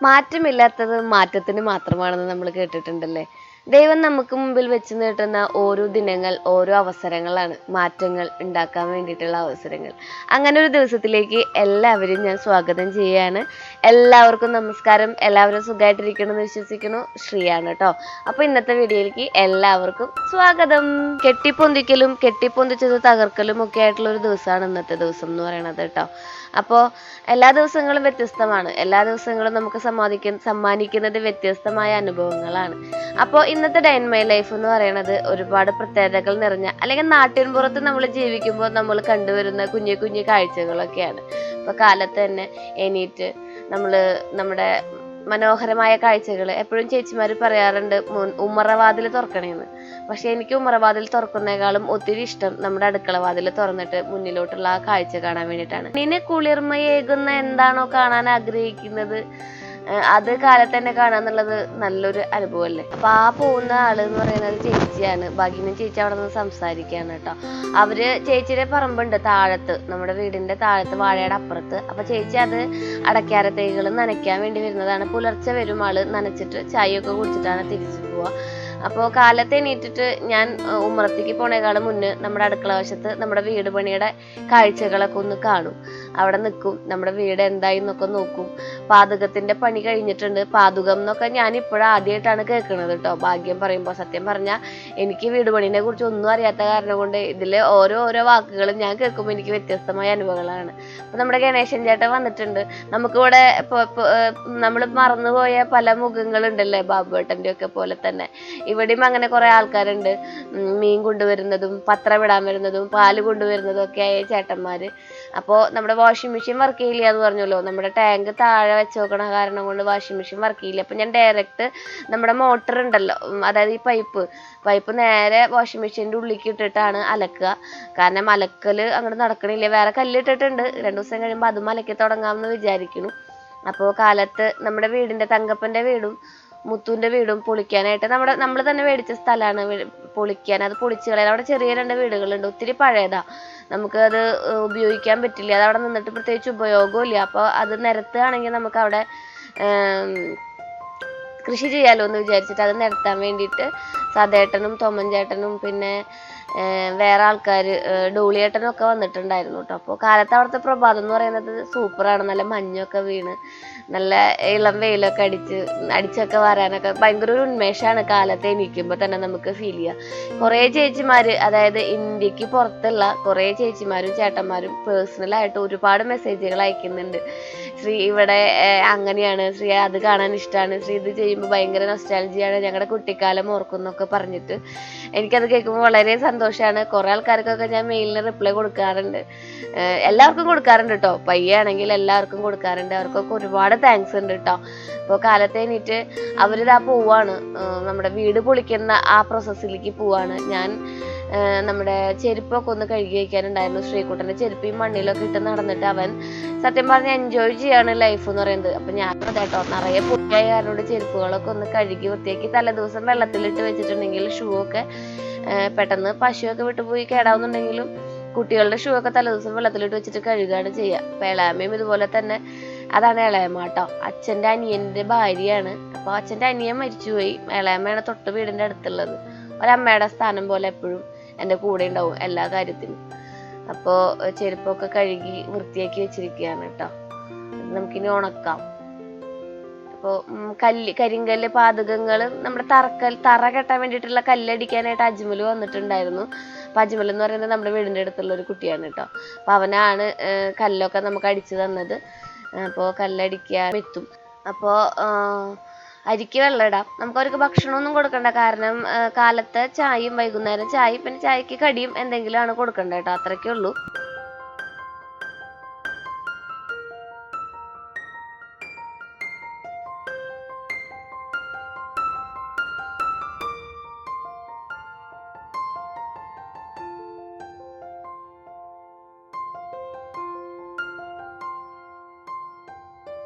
മാറ്റമില്ലാത്തത് മാറ്റത്തിന് മാത്രമാണെന്ന് നമ്മൾ കേട്ടിട്ടുണ്ടല്ലേ. ദൈവം നമുക്ക് മുമ്പിൽ വെച്ച് നീട്ടുന്ന ഓരോ ദിനങ്ങൾ ഓരോ അവസരങ്ങളാണ്, മാറ്റങ്ങൾ ഉണ്ടാക്കാൻ വേണ്ടിയിട്ടുള്ള അവസരങ്ങൾ. അങ്ങനെ ഒരു ദിവസത്തിലേക്ക് എല്ലാവരും ഞാൻ സ്വാഗതം ചെയ്യാണ്. എല്ലാവർക്കും നമസ്കാരം. എല്ലാവരും സുഖമായിട്ടിരിക്കണമെന്ന് വിശ്വസിക്കുന്നു. ശ്രീയാണ് കേട്ടോ. അപ്പോൾ ഇന്നത്തെ വീഡിയോയിലേക്ക് എല്ലാവർക്കും സ്വാഗതം. കെട്ടിപ്പൊന്തിക്കലും കെട്ടിപ്പൊന്തിച്ചത് തകർക്കലും ഒക്കെ ആയിട്ടുള്ള ഒരു ദിവസമാണ് ഇന്നത്തെ ദിവസം എന്ന് പറയുന്നത് കേട്ടോ. അപ്പോൾ എല്ലാ ദിവസങ്ങളും വ്യത്യസ്തമാണ്. എല്ലാ ദിവസങ്ങളും നമുക്ക് സമ്മാനിക്കുന്നത് വ്യത്യസ്തമായ അനുഭവങ്ങളാണ്. അപ്പോൾ ഇന്നത്തെ ഡേ ഇൻ മൈ ലൈഫ് എന്ന് പറയുന്നത് ഒരുപാട് പ്രത്യേകതകൾ നിറഞ്ഞ, അല്ലെങ്കിൽ നാട്ടിൻപുറത്ത് നമ്മൾ ജീവിക്കുമ്പോൾ നമ്മൾ കണ്ടുവരുന്ന കുഞ്ഞു കുഞ്ഞു കാഴ്ചകളൊക്കെയാണ്. ഇപ്പോൾ കാലത്ത് തന്നെ എണീറ്റ് നമ്മുടെ മനോഹരമായ കാഴ്ചകൾ എപ്പോഴും ചേച്ചിമാർ പറയാറുണ്ട് ഉമ്മറവാതിൽ തുറക്കണേന്ന്. പക്ഷെ എനിക്ക് ഉമ്മറവാതിൽ തുറക്കുന്നേക്കാളും ഒത്തിരി ഇഷ്ടം നമ്മുടെ അടുക്കള വാതിൽ തുറന്നിട്ട് മുന്നിലോട്ടുള്ള ആ കാഴ്ച കാണാൻ വേണ്ടിയിട്ടാണ്. നിന്നെ കുളിർമയേകുന്ന എന്താണോ കാണാൻ ആഗ്രഹിക്കുന്നത് അത് കാലത്ത് തന്നെ കാണാന്നുള്ളത് നല്ലൊരു അനുഭവമല്ലേ. അപ്പൊ ആ പോകുന്ന ആള് എന്ന് പറയുന്നത് ചേച്ചിയാണ്. ഭാഗ്യനും ചേച്ചി അവിടെ നിന്ന് സംസാരിക്കുകയാണ് കേട്ടോ. ചേച്ചിയുടെ പറമ്പുണ്ട് താഴത്ത്, നമ്മുടെ വീടിന്റെ താഴത്ത് വാഴയുടെ അപ്പുറത്ത്. അപ്പൊ ചേച്ചി അത് അടയ്ക്കാര തൈകൾ നനയ്ക്കാൻ വേണ്ടി വരുന്നതാണ്. പുലർച്ചെ വരും ആള്, നനച്ചിട്ട് ചായയൊക്കെ കുടിച്ചിട്ടാണ് തിരിച്ചു പോവുക. അപ്പോൾ കാലത്ത് എണീറ്റിട്ട് ഞാൻ ഉമ്മറത്തേക്ക് പോണേക്കാളും മുന്നേ നമ്മുടെ അടുക്കള വശത്ത് നമ്മുടെ വീട് പണിയുടെ കാഴ്ചകളൊക്കെ ഒന്ന് കാണും. അവിടെ നിൽക്കും, നമ്മുടെ വീട് എന്തായി എന്നൊക്കെ നോക്കും. പാചകത്തിന്റെ പണി കഴിഞ്ഞിട്ടുണ്ട്. പാചകം എന്നൊക്കെ ഞാൻ ആദ്യമായിട്ടാണ് കേൾക്കുന്നത് കേട്ടോ. ഭാഗ്യം പറയുമ്പോൾ സത്യം പറഞ്ഞാൽ എനിക്ക് വീട് പണിനെ കുറിച്ച് ഒന്നും അറിയാത്ത കാരണം കൊണ്ട് ഇതിലെ ഓരോ വാക്കുകളും ഞാൻ കേൾക്കുമ്പോൾ എനിക്ക് വ്യത്യസ്തമായ അനുഭവങ്ങളാണ്. അപ്പൊ നമ്മുടെ ഗണേശൻ ചേട്ടൻ വന്നിട്ടുണ്ട്. നമുക്കിവിടെ നമ്മൾ മറന്നുപോയ പല മുഖങ്ങളുണ്ടല്ലേ, ബാബുവേട്ടൻ്റെ ഒക്കെ പോലെ തന്നെ ഇവിടെയും അങ്ങനെ കുറെ ആൾക്കാരുണ്ട്. മീൻ കൊണ്ടുവരുന്നതും പത്രം ഇടാൻ വരുന്നതും പാല് കൊണ്ടുവരുന്നതും ഒക്കെ ആയ ചേട്ടന്മാര്. അപ്പോൾ നമ്മുടെ വാഷിംഗ് മെഷീൻ വർക്ക് ചെയ്യില്ല എന്ന് പറഞ്ഞല്ലോ. നമ്മുടെ ടാങ്ക് താഴെ വെച്ച് നോക്കണ കാരണം കൊണ്ട് വാഷിംഗ് മെഷീൻ വർക്ക് ചെയ്യില്ല. അപ്പം ഞാൻ ഡയറക്റ്റ് നമ്മുടെ മോട്ടർ ഉണ്ടല്ലോ, അതായത് ഈ പൈപ്പ് നേരെ വാഷിംഗ് മെഷീൻ്റെ ഉള്ളിലേക്ക് ഇട്ടിട്ടാണ് അലക്കുക. കാരണം അലക്കൽ അങ്ങോട്ട് നടക്കണില്ല. വേറെ കല്ലിട്ടിട്ടുണ്ട്. 2 ദിവസം കഴിയുമ്പോൾ അതും അലക്കി തുടങ്ങാമെന്ന് വിചാരിക്കുന്നു. അപ്പോൾ കാലത്ത് നമ്മുടെ വീടിൻ്റെ തങ്കപ്പൻ്റെ വീടും മുത്തുവിൻ്റെ വീടും പൊളിക്കാനായിട്ട് നമ്മൾ തന്നെ മേടിച്ച സ്ഥലമാണ്. പൊളിക്കാൻ, അത് പൊളിച്ച് കളയാൻ. അവിടെ ചെറിയ 2 വീടുകളുണ്ട്. ഒത്തിരി പഴയതാ, നമുക്കത് ഉപയോഗിക്കാൻ പറ്റില്ല. അത് അവിടെ നിന്നിട്ട് പ്രത്യേകിച്ച് ഉപയോഗമില്ല. അപ്പോൾ അത് നിരത്തുകയാണെങ്കിൽ നമുക്ക് അവിടെ കൃഷി ചെയ്യാലോ എന്ന് വിചാരിച്ചിട്ട് അത് നിരത്താൻ വേണ്ടിയിട്ട് സതേട്ടനും തോമൻ ചേട്ടനും പിന്നെ വേറെ ആൾക്കാർ ഡോളിയേട്ടനും ഒക്കെ വന്നിട്ടുണ്ടായിരുന്നു കേട്ടോ. അപ്പോൾ കാലത്ത് അവിടുത്തെ പ്രഭാതം എന്ന് പറയുന്നത് സൂപ്പറാണ്. നല്ല മഞ്ഞൊക്കെ വീണ് നല്ല ഇളം വെയിലൊക്കെ അടിച്ചൊക്കെ വരാനൊക്കെ ഭയങ്കര ഒരു ഉന്മേഷമാണ് കാലത്ത് എണീക്കുമ്പോൾ തന്നെ നമുക്ക് ഫീൽ ചെയ്യുക. കുറേ ചേച്ചിമാർ, അതായത് ഇന്ത്യക്ക് പുറത്തുള്ള കുറേ ചേച്ചിമാരും ചേട്ടന്മാരും പേഴ്സണലായിട്ട് ഒരുപാട് മെസ്സേജുകൾ അയക്കുന്നുണ്ട്. ശ്രീ ഇവിടെ അങ്ങനെയാണ്, ശ്രീ അത് കാണാൻ ഇഷ്ടമാണ്, ശ്രീ ഇത് ചെയ്യുമ്പോൾ ഭയങ്കര നൊസ്റ്റാൾജിയാണ്, ഞങ്ങളുടെ കുട്ടിക്കാലം ഓർക്കുന്നൊക്കെ പറഞ്ഞിട്ട്. എനിക്കത് കേൾക്കുമ്പോൾ വളരെ സന്തോഷമാണ്. കുറേ ആൾക്കാർക്കൊക്കെ ഞാൻ മെയിലിന് റിപ്ലൈ കൊടുക്കാറുണ്ട്. എല്ലാവർക്കും കൊടുക്കാറുണ്ട് കേട്ടോ. പയ്യാണെങ്കിൽ എല്ലാവർക്കും കൊടുക്കാറുണ്ട്. അവർക്കൊക്കെ ഒരുപാട് താങ്ക്സ് ഉണ്ട് കേട്ടോ. അപ്പോൾ കാലത്ത് എണീറ്റ് അവരിതാ പോവാണ്, നമ്മുടെ വീട് പൊളിക്കുന്ന ആ പ്രോസസ്സിലേക്ക് പോവാണ്. ഞാൻ നമ്മുടെ ചെരുപ്പൊക്കെ ഒന്ന് കഴുകി വയ്ക്കാനുണ്ടായിരുന്നു. ശ്രീകുട്ടൻ്റെ ചെരുപ്പ് ഈ മണ്ണിലൊക്കെ ഇട്ട് നടന്നിട്ട് അവൻ സത്യം പറഞ്ഞാൽ എൻജോയ് ചെയ്യാണ് ലൈഫ് എന്ന് പറയുന്നത്. അപ്പം ഞാൻ കേട്ടോ നിറയെ പൊട്ടിയായ കാരണം ചെരുപ്പുകളൊക്കെ ഒന്ന് കഴുകി വൃത്തിയാക്കി തലേദിവസം വെള്ളത്തിലിട്ട് വെച്ചിട്ടുണ്ടെങ്കിൽ ഷൂ ഒക്കെ പെട്ടെന്ന് പശുവൊക്കെ വിട്ടുപോയി കേടാവുന്നുണ്ടെങ്കിലും കുട്ടികളുടെ ഷൂ ഒക്കെ തലേദിവസം വെള്ളത്തിലിട്ട് വെച്ചിട്ട് കഴുകുകയാണ് ചെയ്യുക. അപ്പം ഇളയമ്മയും ഇതുപോലെ തന്നെ. അതാണ് ഇളയമ്മ കേട്ടോ, അച്ഛൻ്റെ അനിയൻ്റെ ഭാര്യയാണ്. അപ്പോൾ അച്ഛൻ്റെ അനിയൻ മരിച്ചുപോയി. ഇളയമ്മയാണ് തൊട്ട് വീടിൻ്റെ അടുത്തുള്ളത്. ഒരമ്മയുടെ സ്ഥാനം പോലെ എപ്പോഴും എൻ്റെ കൂടെ ഉണ്ടാവും എല്ലാ കാര്യത്തിനും. അപ്പോൾ ചെരുപ്പൊക്കെ കഴുകി വൃത്തിയാക്കി വെച്ചിരിക്കുകയാണ് കേട്ടോ. നമുക്കിനി ഉണക്കാം. അപ്പോൾ കരിങ്കല്ല് പാതകങ്ങൾ നമ്മുടെ തറ കെട്ടാൻ വേണ്ടിയിട്ടുള്ള കല്ലടിക്കാനായിട്ട് അജ്മൽ വന്നിട്ടുണ്ടായിരുന്നു. അപ്പോൾ അജ്മൽ എന്ന് പറയുന്നത് നമ്മുടെ വീടിൻ്റെ അടുത്തുള്ള ഒരു കുട്ടിയാണ് കേട്ടോ. അപ്പോൾ അവനാണ് കല്ലൊക്കെ നമുക്ക് അടിച്ചു തന്നത്. അപ്പോൾ കല്ലടിക്കാൻ എത്തും. അപ്പോൾ അരിക്ക് വെള്ളം ഇടാം. നമുക്ക് അവർക്ക് ഭക്ഷണമൊന്നും കൊടുക്കണ്ട. കാരണം കാലത്തെ ചായയും വൈകുന്നേരം ചായയും പിന്നെ ചായക്ക് കടിയും എന്തെങ്കിലും ആണ് കൊടുക്കേണ്ടത് കേട്ടോ. അത്രയ്ക്കേ ഉള്ളൂ.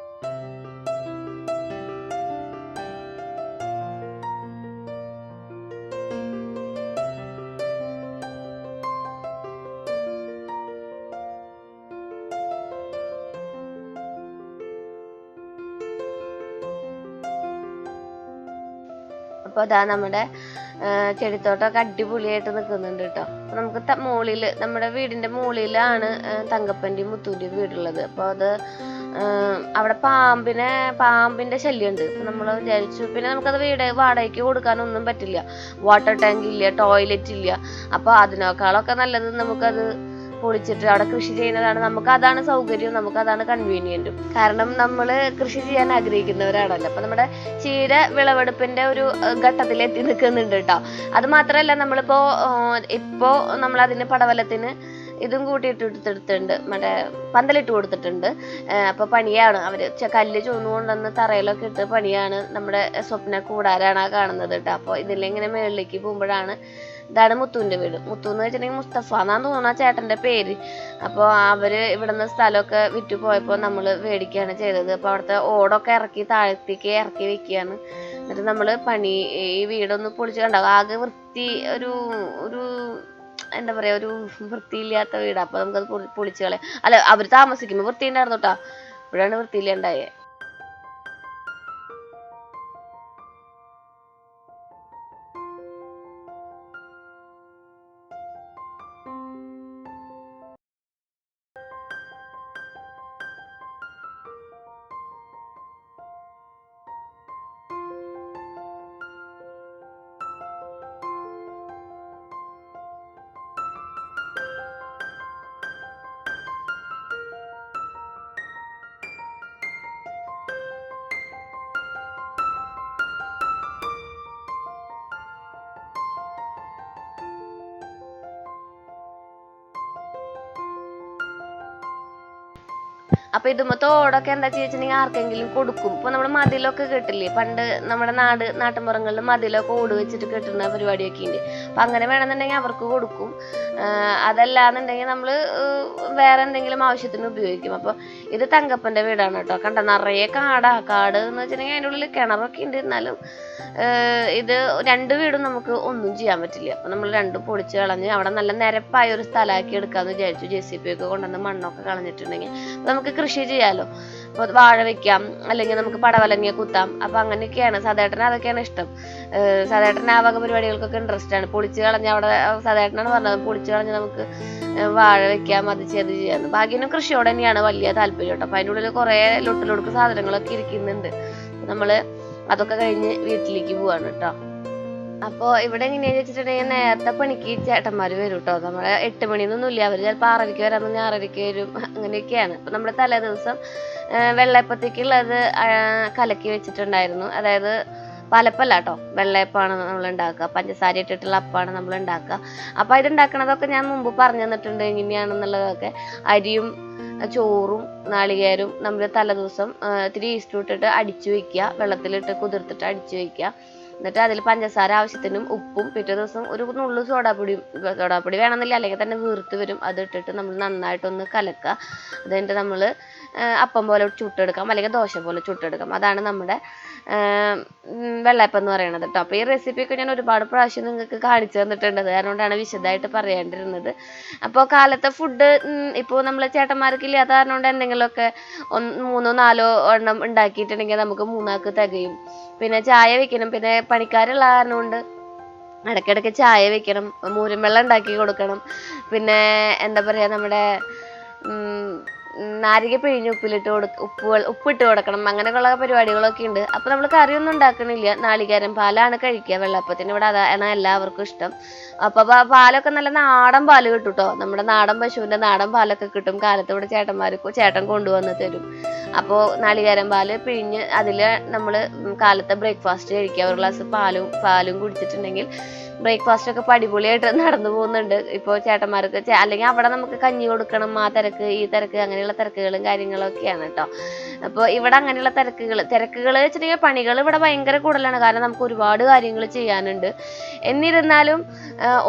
അപ്പോൾ അതാ നമ്മുടെ ചെടിത്തോട്ടമൊക്കെ അടിപൊളിയായിട്ട് നിൽക്കുന്നുണ്ട് കേട്ടോ. അപ്പോൾ നമുക്ക് മുകളിൽ നമ്മുടെ വീടിൻ്റെ മുകളിലാണ് തങ്കപ്പൻ്റെയും മുത്തൂൻ്റെയും വീടുള്ളത്. അപ്പോൾ അത് അവിടെ പാമ്പിൻ്റെ ശല്യമുണ്ട്. അപ്പം നമ്മൾ വിചാരിച്ചു, പിന്നെ നമുക്കത് വാടകയ്ക്ക് കൊടുക്കാനൊന്നും പറ്റില്ല. വാട്ടർ ടാങ്ക് ഇല്ല, ടോയ്ലറ്റ് ഇല്ല. അപ്പോൾ അതിനേക്കാളൊക്കെ നല്ലത് നമുക്കത് പൊളിച്ചിട്ട് അവിടെ കൃഷി ചെയ്യുന്നതാണ്. അതാണ് സൗകര്യവും, അതാണ് കൺവീനിയൻറ്റും. കാരണം നമ്മൾ കൃഷി ചെയ്യാൻ ആഗ്രഹിക്കുന്നവരാണല്ലോ. അപ്പം നമ്മുടെ ചീര വിളവെടുപ്പിൻ്റെ ഒരു ഘട്ടത്തിൽ എത്തി നിൽക്കുന്നുണ്ട് കേട്ടോ. അത് മാത്രമല്ല, ഇപ്പോൾ നമ്മളതിന് പടവലത്തിന് ഇതും കൂട്ടിയിട്ട് എടുത്തിട്ടുണ്ട്, പന്തലിട്ട് കൊടുത്തിട്ടുണ്ട്. അപ്പോൾ പണിയാണ് അവർ കല്ല് ചൂന്നുകൊണ്ടുവന്ന് തറയിലൊക്കെ ഇട്ട് പണിയാണ്. നമ്മുടെ സ്വപ്ന കൂടാരാണ് കാണുന്നത് കേട്ടോ. അപ്പോൾ ഇതിലിങ്ങനെ മുകളിലേക്ക് പോകുമ്പോഴാണ് ഇതാണ് മുത്തുവിൻ്റെ വീട്. മുത്തു എന്ന് വെച്ചിട്ടുണ്ടെങ്കിൽ മുസ്തഫ എന്നാന്ന് തോന്നുന്നു ആ ചേട്ടൻ്റെ പേര്. അപ്പോൾ അവർ ഇവിടുന്ന് സ്ഥലമൊക്കെ വിറ്റു പോയപ്പോൾ നമ്മൾ മേടിക്കുകയാണ് ചെയ്തത്. അപ്പോൾ അവിടുത്തെ ഓടൊക്കെ താഴത്തേക്ക് ഇറക്കി വെക്കുകയാണ്. എന്നിട്ട് നമ്മൾ ഈ വീടൊന്ന് പൊളിച്ച് കണ്ടാവും. ആകെ ഒരു എന്താ പറയുക, ഒരു വൃത്തിയില്ലാത്ത വീടാണ്. അപ്പോൾ നമുക്കത് പൊളിച്ച് കളയാം. അല്ല, അവർ താമസിക്കുമ്പോൾ വൃത്തി ഉണ്ടായിരുന്നു കേട്ടോ. ഇപ്പോഴാണ് വൃത്തിയില്ലാണ്ടായേ. അപ്പൊ ഇതുമത്തെ ഓടൊക്കെ എന്താ വെച്ചിട്ടുണ്ടെങ്കിൽ ആർക്കെങ്കിലും കൊടുക്കും. ഇപ്പൊ നമ്മുടെ മതിലൊക്കെ കെട്ടില്ലേ, പണ്ട് നമ്മുടെ നാട്ടിൻപുറങ്ങളിൽ മതിലൊക്കെ ഓട് വെച്ചിട്ട് കെട്ടുന്ന പരിപാടിയൊക്കെ ഉണ്ട്. അപ്പൊ അങ്ങനെ വേണമെന്നുണ്ടെങ്കിൽ അവർക്ക് കൊടുക്കും. അതല്ലാന്നുണ്ടെങ്കിൽ നമ്മള് വേറെ എന്തെങ്കിലും ആവശ്യത്തിന് ഉപയോഗിക്കും. അപ്പൊ ഇത് തങ്കപ്പന്റെ വീടാണ് കേട്ടോ. കണ്ട, നിറയെ കാട് എന്ന് വെച്ചിട്ടുണ്ടെങ്കിൽ അതിൻ്റെ ഉള്ളിൽ കിണറൊക്കെ ഉണ്ട്. എന്നാലും ഇത് രണ്ട് വീടും നമുക്ക് ഒന്നും ചെയ്യാൻ പറ്റില്ല. അപ്പൊ നമ്മൾ രണ്ടും പൊളിച്ച് കളഞ്ഞ് അവിടെ നല്ല നിരപ്പായ ഒരു സ്ഥലമാക്കി എടുക്കാന്ന് വിചാരിച്ചു. JCB ഒക്കെ കൊണ്ടുവന്ന് മണ്ണൊക്കെ കളഞ്ഞിട്ടുണ്ടെങ്കിൽ നമുക്ക് കൃഷി ചെയ്യാലോ. അപ്പോൾ വാഴ വെക്കാം, അല്ലെങ്കിൽ നമുക്ക് പടവലങ്ങ കുത്താം. അപ്പൊ അങ്ങനെയൊക്കെയാണ്. സദേട്ടന് അതൊക്കെയാണ് ഇഷ്ടം. സദേട്ടന് ആ വക പരിപാടികൾക്കൊക്കെ ഇൻട്രസ്റ്റ് ആണ്. പൊളിച്ച് കളഞ്ഞ് അവിടെ സദേട്ടനാണ് പറഞ്ഞത്, പൊളിച്ച് കളഞ്ഞ് നമുക്ക് വാഴ വെക്കാം, അത് ചെയ്യാന്ന്. ഭാഗ്യനും കൃഷിയോട് തന്നെയാണ് വലിയ താല്പര്യം കേട്ടോ. അപ്പൊ അതിൻ്റെ ഉള്ളിൽ കുറെ ലൊട്ടിലൊടുക്ക് സാധനങ്ങളൊക്കെ ഇരിക്കുന്നുണ്ട്. നമ്മള് അതൊക്കെ കഴിഞ്ഞ് വീട്ടിലേക്ക് പോവാണ് കേട്ടോ. അപ്പോൾ ഇവിടെ എങ്ങനെയാന്ന് വെച്ചിട്ടുണ്ടെങ്കിൽ നേരത്തെ പണിക്ക് ചേട്ടന്മാർ വരും കേട്ടോ. നമ്മളെ 8 മണിയൊന്നും ഇല്ല. അവർ ചിലപ്പോൾ 6:30 വരാമെന്ന് 6:30 വരും. അങ്ങനെയൊക്കെയാണ്. അപ്പം നമ്മുടെ തലേ ദിവസം വെള്ളയപ്പത്തേക്കുള്ളത് കലക്കി വെച്ചിട്ടുണ്ടായിരുന്നു. അതായത് പാലപ്പല്ല കേട്ടോ, വെള്ളയപ്പമാണ് നമ്മൾ ഉണ്ടാക്കുക. പഞ്ചസാര ഇട്ടിട്ടുള്ള അപ്പമാണ് നമ്മൾ ഉണ്ടാക്കുക. അപ്പോൾ ഇതുണ്ടാക്കണതൊക്കെ ഞാൻ മുമ്പ് പറഞ്ഞു തന്നിട്ടുണ്ട് എങ്ങനെയാണെന്നുള്ളതൊക്കെ. അരിയും ചോറും നാളികേരും നമ്മൾ തലേദിവസം ഇത്തിരി ഈസ്റ്റ് ഇട്ടിട്ട് അടിച്ചു വെക്കുക, വെള്ളത്തിലിട്ട് കുതിർത്തിട്ട് അടിച്ചു വെക്കുക. എന്നിട്ട് അതിൽ പഞ്ചസാര ആവശ്യത്തിനും ഉപ്പും, പിറ്റേ ദിവസം ഒരു നുള്ളു സോഡാപ്പൊടി വേണമെന്നില്ല, അല്ലെങ്കിൽ തന്നെ വീർത്ത് വരും. അത് ഇട്ടിട്ട് നമ്മൾ നന്നായിട്ടൊന്ന് കലക്കുക. അത് കഴിഞ്ഞിട്ട് നമ്മൾ അപ്പം പോലെ ചുട്ടെടുക്കാം, അല്ലെങ്കിൽ ദോശ പോലെ ചുട്ടെടുക്കാം. അതാണ് നമ്മുടെ വെള്ളയപ്പം എന്ന് പറയുന്നത് കേട്ടോ. അപ്പോൾ ഈ റെസിപ്പിയൊക്കെ ഞാൻ ഒരുപാട് പ്രാവശ്യം നിങ്ങൾക്ക് കാണിച്ചു തന്നിട്ടുണ്ട്. അതുകൊണ്ടാണ് വിശദമായിട്ട് പറയേണ്ടിരുന്നത്. അപ്പോൾ കാലത്തെ ഫുഡ് ഇപ്പോൾ നമ്മൾ ചേട്ടന്മാർക്ക് ഇല്ലാത്ത കാരണം കൊണ്ട് എന്തെങ്കിലുമൊക്കെ 3-4 എണ്ണം ഉണ്ടാക്കിയിട്ടുണ്ടെങ്കിൽ നമുക്ക് 3 ആൾക്ക് തികയും. പിന്നെ ചായ വെക്കണം. പിന്നെ പണിക്കാരുള്ള കാരണം കൊണ്ട് ഇടയ്ക്കിടയ്ക്ക് ചായ വെക്കണം, മൂരും വെള്ളം ഉണ്ടാക്കി കൊടുക്കണം. പിന്നെ എന്താ പറയുക, നമ്മുടെ നാരങ്ങ പിഴിഞ്ഞ് ഉപ്പിട്ട് കൊടുക്കണം. അങ്ങനെയുള്ള പരിപാടികളൊക്കെ ഉണ്ട്. അപ്പോൾ നമ്മൾ കറിയൊന്നും ഉണ്ടാക്കണില്ല, നാളികേരം പാലാണ് കഴിക്കുക. വെള്ളപ്പത്തിന് ഇവിടെ അതാണ് എല്ലാവർക്കും ഇഷ്ടം. അപ്പോൾ പാലൊക്കെ നല്ല നാടൻ പാല് കിട്ടും കേട്ടോ. നമ്മുടെ നാടൻ പശുവിൻ്റെ നാടൻ പാലൊക്കെ കിട്ടും. കാലത്ത് ഇവിടെ ചേട്ടൻ കൊണ്ടുവന്ന് തരും. അപ്പോൾ നാളികേരം പാല് പിഴിഞ്ഞ് അതിൽ നമ്മൾ കാലത്തെ ബ്രേക്ക്ഫാസ്റ്റ് കഴിക്കുക. ഒരു ഗ്ലാസ് പാലും കുടിച്ചിട്ടുണ്ടെങ്കിൽ ബ്രേക്ക്ഫാസ്റ്റ് ഒക്കെ അടിപൊളിയായിട്ട് നടന്നു പോകുന്നുണ്ട്. ഇപ്പോൾ ചേട്ടന്മാർക്ക് അല്ലെങ്കിൽ അവിടെ നമുക്ക് കഞ്ഞി കൊടുക്കണം, ആ തിരക്ക് ഈ തിരക്ക്, അങ്ങനെയുള്ള തിരക്കുകളും കാര്യങ്ങളൊക്കെയാണ് കേട്ടോ. അപ്പോൾ ഇവിടെ അങ്ങനെയുള്ള തിരക്കുകൾ വെച്ചിട്ടുണ്ടെങ്കിൽ പണികൾ ഇവിടെ ഭയങ്കര കൂടുതലാണ്. കാരണം നമുക്ക് ഒരുപാട് കാര്യങ്ങൾ ചെയ്യാനുണ്ട്. എന്നിരുന്നാലും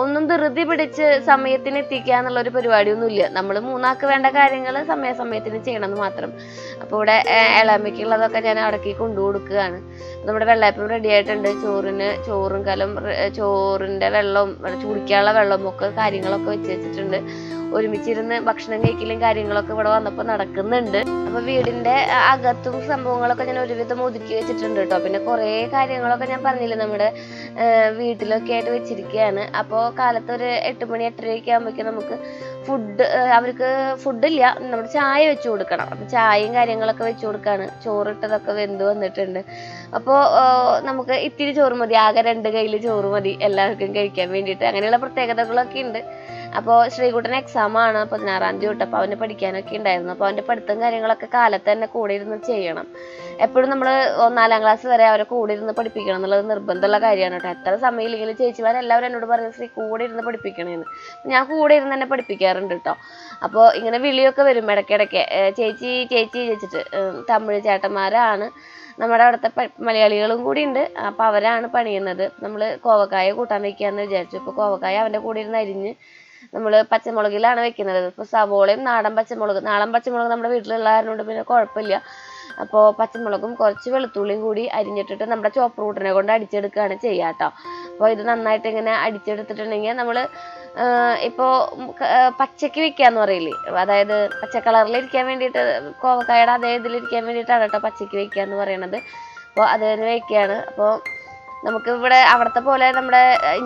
ഒന്നും ധൃതി പിടിച്ച് സമയത്തിന് എത്തിക്കുക എന്നുള്ളൊരു പരിപാടിയൊന്നുമില്ല. നമ്മൾ 3 ആൾക്ക് വേണ്ട കാര്യങ്ങൾ സമയത്തിന് ചെയ്യണമെന്ന് മാത്രം. അപ്പോൾ ഇവിടെ ഇളമയ്ക്കുള്ളതൊക്കെ ഞാൻ അടക്കി കൊണ്ടുകൊടുക്കുകയാണ്. നമ്മുടെ വെള്ളയപ്പം റെഡി ആയിട്ടുണ്ട്. ചോറിൻ്റെ വെള്ളവും കുടിക്കാനുള്ള വെള്ളവും ഒക്കെ കാര്യങ്ങളൊക്കെ വെച്ചിട്ടുണ്ട്. ഒരുമിച്ചിരുന്ന് ഭക്ഷണം കഴിക്കലും കാര്യങ്ങളൊക്കെ ഇവിടെ വന്നപ്പോൾ നടക്കുന്നുണ്ട്. അപ്പോൾ വീടിൻ്റെ അകത്തും സംഭവങ്ങളൊക്കെ ഞാൻ ഒരുവിധം ഒതുക്കി വെച്ചിട്ടുണ്ട് കേട്ടോ. പിന്നെ കുറേ കാര്യങ്ങളൊക്കെ ഞാൻ പറഞ്ഞില്ലേ നമ്മുടെ വീട്ടിലൊക്കെ ആയിട്ട് വെച്ചിരിക്കുകയാണ്. അപ്പോൾ കാലത്ത് ഒരു 8 മണി 8:30 ആകുമ്പോഴേക്കും നമുക്ക് അവർക്ക് ഫുഡില്ല, നമ്മുടെ ചായ വെച്ച് കൊടുക്കണം. അപ്പോൾ ചായയും കാര്യങ്ങളൊക്കെ വെച്ച് കൊടുക്കുകയാണ്. ചോറിട്ടതൊക്കെ വെന്ത് വന്നിട്ടുണ്ട്. അപ്പോൾ നമുക്ക് ഇത്തിരി ചോറ് മതി, ആകെ 2 കയ്യിൽ ചോറ് മതി എല്ലാവർക്കും കഴിക്കാൻ വേണ്ടിയിട്ട്. അങ്ങനെയുള്ള പ്രത്യേകതകളൊക്കെ ഉണ്ട്. അപ്പോൾ ശ്രീകുട്ടൻ എക്സാമാണ് 16-ാം തീയതി തൊട്ട്. അപ്പോൾ അവന് പഠിക്കാനൊക്കെ ഉണ്ടായിരുന്നു. അപ്പോൾ അവൻ്റെ പഠിത്തം കാര്യങ്ങളൊക്കെ കാലത്ത് തന്നെ കൂടെ ഇരുന്ന് ചെയ്യണം. എപ്പോഴും നമ്മൾ 4-ാം ക്ലാസ് വരെ അവരെ കൂടെ ഇരുന്ന് പഠിപ്പിക്കണം എന്നുള്ളത് നിർബന്ധമുള്ള കാര്യമാണ് കേട്ടോ. എത്ര സമയമില്ലെങ്കിലും ചേച്ചിമാരെല്ലാവരും എന്നോട് പറയുന്നത് ശ്രീ കൂടെ ഇരുന്ന് പഠിപ്പിക്കണേന്ന്. ഞാൻ കൂടെ ഇരുന്ന് തന്നെ പഠിപ്പിക്കാറുണ്ട് കേട്ടോ. അപ്പോൾ ഇങ്ങനെ വിളിയൊക്കെ വരും ഇടയ്ക്കിടയ്ക്ക്, ചേച്ചി ചേച്ചി ചേച്ചിട്ട്. തമിഴ് ചേട്ടന്മാരാണ്, നമ്മുടെ അവിടുത്തെ മലയാളികളും കൂടി ഉണ്ട്. അപ്പോൾ അവരാണ് പണിയുന്നത്. നമ്മൾ കോവക്കായ കൂട്ടാൻ വയ്ക്കാമെന്ന് വിചാരിച്ചു. ഇപ്പോൾ കോവക്കായ അവൻ്റെ കൂടെ ഇരുന്ന് അരിഞ്ഞ് നമ്മൾ പച്ചമുളകിലാണ് വെക്കുന്നത്. ഇപ്പോൾ സവോളയും നാടൻ പച്ചമുളക് നമ്മുടെ വീട്ടിലുള്ള കാരണമുണ്ട്, പിന്നെ കുഴപ്പമില്ല. അപ്പോൾ പച്ചമുളകും കുറച്ച് വെളുത്തുള്ളിയും കൂടി അരിഞ്ഞിട്ടിട്ട് നമ്മുടെ ചോപ്പർ റൂട്ടിനെ കൊണ്ട് അടിച്ചെടുക്കുകയാണ് ചെയ്യുക കേട്ടോ. അപ്പോൾ ഇത് നന്നായിട്ട് ഇങ്ങനെ അടിച്ചെടുത്തിട്ടുണ്ടെങ്കിൽ നമ്മൾ ഇപ്പോൾ പച്ചയ്ക്ക് വെക്കാന്ന് പറയില്ലേ, അതായത് പച്ച കളറിലിരിക്കാൻ വേണ്ടിയിട്ട്, കോവക്കായുടെ അതേ ഇതിലിരിക്കാൻ വേണ്ടിയിട്ടാണ് കേട്ടോ പച്ചയ്ക്ക് വെക്കുക എന്ന് പറയണത്. അപ്പോൾ അത് തന്നെ വെക്കുകയാണ്. അപ്പോൾ നമുക്ക് ഇവിടെ അവിടുത്തെ പോലെ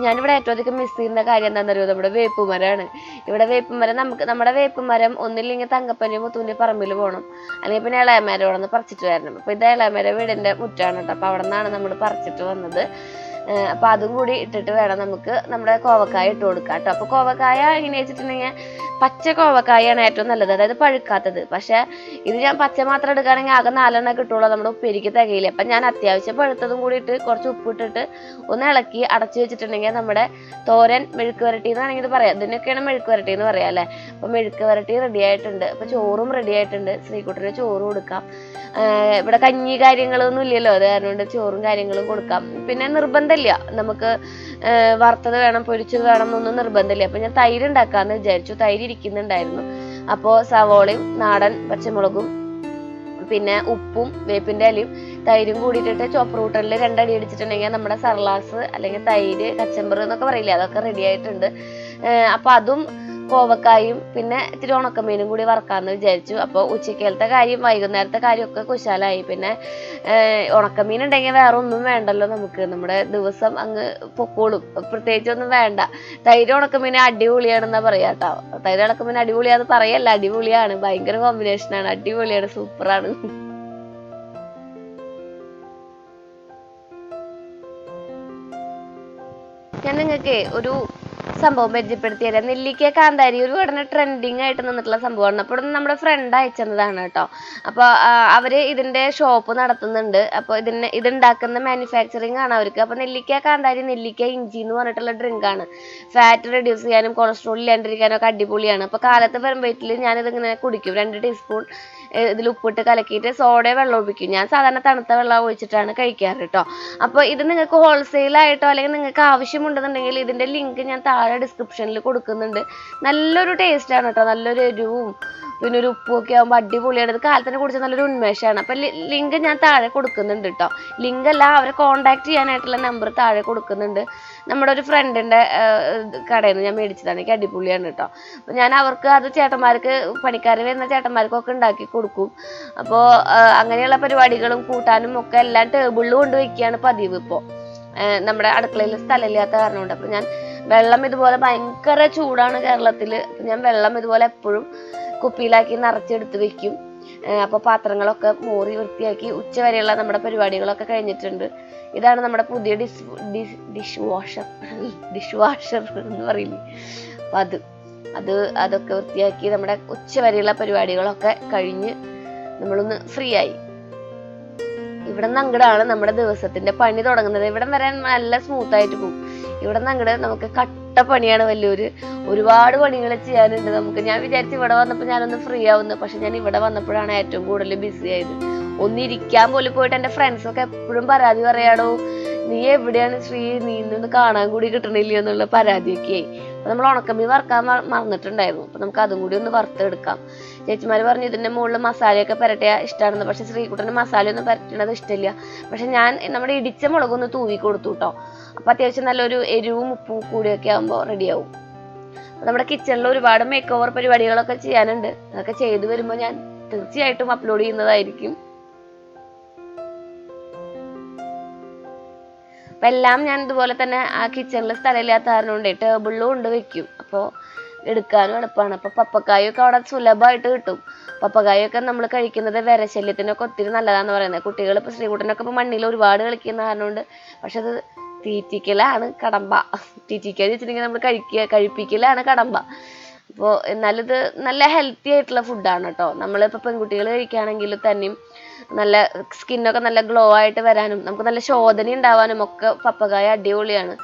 ഞാനിവിടെ ഏറ്റവും അധികം മിസ് ചെയ്യുന്ന കാര്യം എന്താണെന്നറിയോ, നമ്മുടെ വേപ്പുമരമാണ്. ഇവിടെ വേപ്പുമരം നമ്മുടെ വേപ്പുമരം ഒന്നില്ലെങ്കിൽ തങ്കപ്പൻ്റെ മുത്തൂൻ്റെ പറമ്പിൽ പോകണം, അല്ലെങ്കിൽ പിന്നെ ഇളയമര അവിടെ നിന്ന് പറിച്ചിട്ട് വരണം. അപ്പോൾ ഇത് ഇളയമര വീടിൻ്റെ മുറ്റാണ് കേട്ടോ. അപ്പോൾ അവിടെ നിന്നാണ് നമ്മൾ പറിച്ചിട്ട് വന്നത്. അപ്പോൾ അതും കൂടി ഇട്ടിട്ട് വേണം നമുക്ക് നമ്മുടെ കോവക്കായ ഇട്ട് കൊടുക്കാം കേട്ടോ. അപ്പോൾ കോവക്കായ എങ്ങനെ വെച്ചിട്ടുണ്ടെങ്കിൽ പച്ച കോവക്കായാണ് ഏറ്റവും നല്ലത്, അതായത് പഴുക്കാത്തത്. പക്ഷേ ഇത് ഞാൻ പച്ച മാത്രം എടുക്കുകയാണെങ്കിൽ ആകെ 4 കിട്ടുള്ളൂ, നമ്മുടെ ഉപ്പേരിക്ക് തികയില്ല. അപ്പം ഞാൻ അത്യാവശ്യം പഴുത്തതും കൂടി ഇട്ട് കുറച്ച് ഉപ്പിട്ടിട്ട് ഒന്ന് ഇളക്കി അടച്ചു വെച്ചിട്ടുണ്ടെങ്കിൽ നമ്മുടെ തോരൻ, മെഴുക്ക് വരട്ടി എന്നാണെങ്കിൽ ഇത് പറയാം, ഇതിനൊക്കെയാണ് മെഴുക്ക് വരട്ടി എന്ന് പറയാം അല്ലേ. അപ്പോൾ മെഴുക്ക് വരട്ടി റെഡി ആയിട്ടുണ്ട്. അപ്പോൾ ചോറും റെഡി ആയിട്ടുണ്ട്. ശ്രീകുട്ടന് ചോറ് കൊടുക്കാം. ഇവിടെ കഞ്ഞി കാര്യങ്ങളൊന്നും ഇല്ലല്ലോ, അത് കാരണം കൊണ്ട് ചോറും കാര്യങ്ങളും കൊടുക്കാം. പിന്നെ നിർബന്ധമില്ല നമുക്ക് വറുത്തത് വേണം പൊരിച്ചത് വേണം എന്നൊന്നും നിർബന്ധമില്ല. അപ്പം ഞാൻ തൈര് ഉണ്ടാക്കാമെന്ന് വിചാരിച്ചു. തൈര് ഇരിക്കുന്നുണ്ടായിരുന്നു. അപ്പോൾ സവോളയും നാടൻ പച്ചമുളകും പിന്നെ ഉപ്പും വേപ്പിൻ്റെ ഇലയും തൈരും കൂടിയിട്ടിട്ട് ചോപ്പർ റൂട്ടറിൽ 2 അടി അടിച്ചിട്ടുണ്ടെങ്കിൽ നമ്മുടെ സർലാസ് അല്ലെങ്കിൽ തൈര് കച്ചമ്പറ് എന്നൊക്കെ പറയില്ലേ, അതൊക്കെ റെഡി ആയിട്ടുണ്ട്. അപ്പോൾ അതും കോവക്കായും പിന്നെ ഇത്തിരി ഉണക്കമീനും കൂടി വറക്കാമെന്ന് വിചാരിച്ചു. അപ്പോൾ ഉച്ചക്കലത്തെ കാര്യം വൈകുന്നേരത്തെ കാര്യമൊക്കെ കുശാലായി. പിന്നെ ഉണക്കമീൻ ഉണ്ടെങ്കിൽ വേറെ ഒന്നും വേണ്ടല്ലോ നമുക്ക്, നമ്മുടെ ദിവസം അങ്ങ് പൊക്കോളും, പ്രത്യേകിച്ചൊന്നും വേണ്ട. തൈര് ഉണക്കമീൻ അടിപൊളിയാണെന്നാ പറയാ കേട്ടോ. തൈര് ഉണക്കമീൻ അടിപൊളിയാന്ന് പറയല്ല, അടിപൊളിയാണ്, ഭയങ്കര കോമ്പിനേഷനാണ്, അടിപൊളിയാണ്, സൂപ്പറാണ്. ഞാൻ നിങ്ങൾക്ക് ഒരു സംഭവം പരിചയപ്പെടുത്തി തരാം. നെല്ലിക്ക കാന്താരി ഒരു ഉടനെ ട്രെൻഡിങ് ആയിട്ട് നിന്നിട്ടുള്ള സംഭവമാണ്. അപ്പോൾ നമ്മുടെ ഫ്രണ്ട് അയച്ചതാണ് കേട്ടോ. അപ്പോൾ അവര് ഇതിന്റെ ഷോപ്പ് നടത്തുന്നുണ്ട്. അപ്പോൾ ഇതുണ്ടാക്കുന്ന മാനുഫാക്ചറിങ് ആണ് അവർക്ക്. അപ്പോൾ നെല്ലിക്ക കാന്താരി, നെല്ലിക്ക ഇഞ്ചി എന്ന് പറഞ്ഞിട്ടുള്ള ഡ്രിങ്കാണ്. ഫാറ്റ് റെഡ്യൂസ് ചെയ്യാനും കൊളസ്ട്രോൾ ഇല്ലാണ്ടിരിക്കാനും ഒക്കെ അടിപൊളിയാണ്. അപ്പോൾ കാലത്ത് വെറും വയറ്റിൽ ഞാനിതിങ്ങനെ കുടിക്കും. 2 ടീസ്പൂൺ ഇതിൽ ഉപ്പിട്ട് കലക്കിയിട്ട് സോഡയെ വെള്ളം ഒഴിക്കും. ഞാൻ സാധാരണ തണുത്ത വെള്ളം ഒഴിച്ചിട്ടാണ് കഴിക്കാറ് കേട്ടോ. അപ്പോൾ ഇത് നിങ്ങൾക്ക് ഹോൾസെയിലായിട്ടോ അല്ലെങ്കിൽ നിങ്ങൾക്ക് ആവശ്യമുണ്ടെന്നുണ്ടെങ്കിൽ ഇതിൻ്റെ ലിങ്ക് ഞാൻ താഴെ ഡിസ്ക്രിപ്ഷനിൽ കൊടുക്കുന്നുണ്ട്. നല്ലൊരു ടേസ്റ്റാണ് കേട്ടോ, നല്ലൊരു എരിവും പിന്നെ ഒരു ഉപ്പുമൊക്കെ ആകുമ്പോൾ അടിപൊളിയാണ്. ഇത് കാലത്തിനെ കുറിച്ച് നല്ലൊരു ഉന്മേഷമാണ്. അപ്പം ലിങ്ക് ഞാൻ താഴെ കൊടുക്കുന്നുണ്ട് കേട്ടോ. ലിങ്ക് അല്ല, അവരെ കോൺടാക്ട് ചെയ്യാനായിട്ടുള്ള നമ്പർ താഴെ കൊടുക്കുന്നുണ്ട്. നമ്മുടെ ഒരു ഫ്രണ്ടിൻ്റെ കടയിൽ നിന്ന് ഞാൻ മേടിച്ചതാണ്. എനിക്ക് അടിപൊളിയാണ് കേട്ടോ. അപ്പം ഞാൻ അവർക്ക് അത് ചേട്ടന്മാർക്ക്, പണിക്കാർ വരുന്ന ചേട്ടന്മാർക്കൊക്കെ ഉണ്ടാക്കി കൊടുക്കും. അപ്പോൾ അങ്ങനെയുള്ള പരിപാടികളും കൂട്ടാനും ഒക്കെ എല്ലാം ടേബിളിൽ കൊണ്ടുവയ്ക്കുകയാണ് പതിവ്. ഇപ്പോൾ നമ്മുടെ അടുക്കളയിൽ സ്ഥലമില്ലാത്ത കാരണം കൊണ്ട്. അപ്പം ഞാൻ വെള്ളം ഇതുപോലെ, ഭയങ്കര ചൂടാണ് കേരളത്തിൽ, അപ്പം ഞാൻ വെള്ളം ഇതുപോലെ എപ്പോഴും കുപ്പിയിലാക്കി നിറച്ചെടുത്ത് വെക്കും. അപ്പോൾ പാത്രങ്ങളൊക്കെ മോറി വൃത്തിയാക്കി ഉച്ചവരെയുള്ള നമ്മുടെ പരിപാടികളൊക്കെ കഴിഞ്ഞിട്ടുണ്ട്. ഇതാണ് നമ്മുടെ പുതിയ ഡിഷ് വാഷർ എന്ന് പറയില്ലേ, അപ്പം അതൊക്കെ വൃത്തിയാക്കി നമ്മുടെ ഉച്ചവരെയുള്ള പരിപാടികളൊക്കെ കഴിഞ്ഞ് നമ്മളൊന്ന് ഫ്രീ ആയി. ഇവിടെ നിന്ന് അങ്ങടാണ് നമ്മുടെ ദിവസത്തിന്റെ പണി തുടങ്ങുന്നത്. ഇവിടെ വരാൻ നല്ല സ്മൂത്ത് ആയിട്ട് പോകും. ഇവിടെ നിന്ന് അങ്ങട് നമുക്ക് കട്ട പണിയാണ്, ഒരുപാട് പണികൾ ചെയ്യാനുണ്ട് നമുക്ക്. ഞാൻ വിചാരിച്ചു ഇവിടെ വന്നപ്പോൾ ഞാനൊന്ന് ഫ്രീ ആവുന്നു, പക്ഷെ ഞാൻ ഇവിടെ വന്നപ്പോഴാണ് ഏറ്റവും കൂടുതൽ ബിസി ആയത്. ഒന്നിരിക്കാൻ പോലും പോയിട്ട് എൻ്റെ ഫ്രണ്ട്സൊക്കെ എപ്പോഴും പരാതി പറയാടോ, നീ എവിടെയാണ് ശ്രീ, നീ ഇന്നൊന്ന് കാണാൻ കൂടി കിട്ടണില്ല എന്നുള്ള പരാതിയൊക്കെ ആയി. അപ്പോൾ നമ്മൾ ഉണക്കമീൻ വറുക്കാൻ മറന്നിട്ടുണ്ടായിരുന്നു. അപ്പോൾ നമുക്ക് അതും കൂടി ഒന്ന് വറുത്തെടുക്കാം. ചേച്ചിമാർ പറഞ്ഞു ഇതിൻ്റെ മുകളിൽ മസാലയൊക്കെ പുരട്ടിയ ഇഷ്ടമാണെന്ന്. പക്ഷെ ശ്രീകുട്ടന് മസാലയൊന്നും പുരട്ടണത് ഇഷ്ടമില്ല. പക്ഷെ ഞാൻ നമ്മുടെ ഇടിച്ച മുളകൊന്ന് തൂവി കൊടുത്തു കേട്ടോ. അപ്പോൾ അത്യാവശ്യം നല്ലൊരു എരിവും ഉപ്പും കൂടിയൊക്കെ ആകുമ്പോൾ റെഡിയാവും. നമ്മുടെ കിച്ചണിൽ ഒരുപാട് മേക്ക് ഓവർ പരിപാടികളൊക്കെ ചെയ്യാനുണ്ട്. അതൊക്കെ ചെയ്തു വരുമ്പോൾ ഞാൻ തീർച്ചയായിട്ടും അപ്ലോഡ് ചെയ്യുന്നതായിരിക്കും. അപ്പൊ എല്ലാം ഞാൻ ഇതുപോലെ തന്നെ ആ കിച്ചണിൽ സ്ഥലമില്ലാത്ത കാരണം കൊണ്ട് ടേബിളിലും കൊണ്ട് വെക്കും. അപ്പോൾ എടുക്കാനും എളുപ്പമാണ്. അപ്പൊ പപ്പക്കായൊക്കെ അവിടെ സുലഭമായിട്ട് കിട്ടും. പപ്പക്കായൊക്കെ നമ്മൾ കഴിക്കുന്നത് വിരശല്യത്തിനൊക്കെ ഒത്തിരി നല്ലതാന്ന് പറയുന്നത്. കുട്ടികൾ ഇപ്പൊ ശ്രീകുട്ടനൊക്കെ ഇപ്പൊ മണ്ണിൽ ഒരുപാട് കളിക്കുന്ന കാരണം കൊണ്ട്, പക്ഷെ അത് തീറ്റിക്കലാണ് കടമ്പ. തീറ്റിക്കാന്ന് വെച്ചിട്ടുണ്ടെങ്കിൽ നമ്മൾ കഴിപ്പിക്കലാണ് കടമ്പ. അപ്പോൾ എന്നാലും ഇത് നല്ല ഹെൽത്തി ആയിട്ടുള്ള ഫുഡാണ് കേട്ടോ. നമ്മളിപ്പോൾ പെൺകുട്ടികൾ കഴിക്കുകയാണെങ്കിൽ തന്നെയും നല്ല സ്കിന്നൊക്കെ നല്ല ഗ്ലോ ആയിട്ട് വരാനും നമുക്ക് നല്ല ശോധന ഉണ്ടാവാനും ഒക്കെ പപ്പക്കായ അടിപൊളിയാണ്.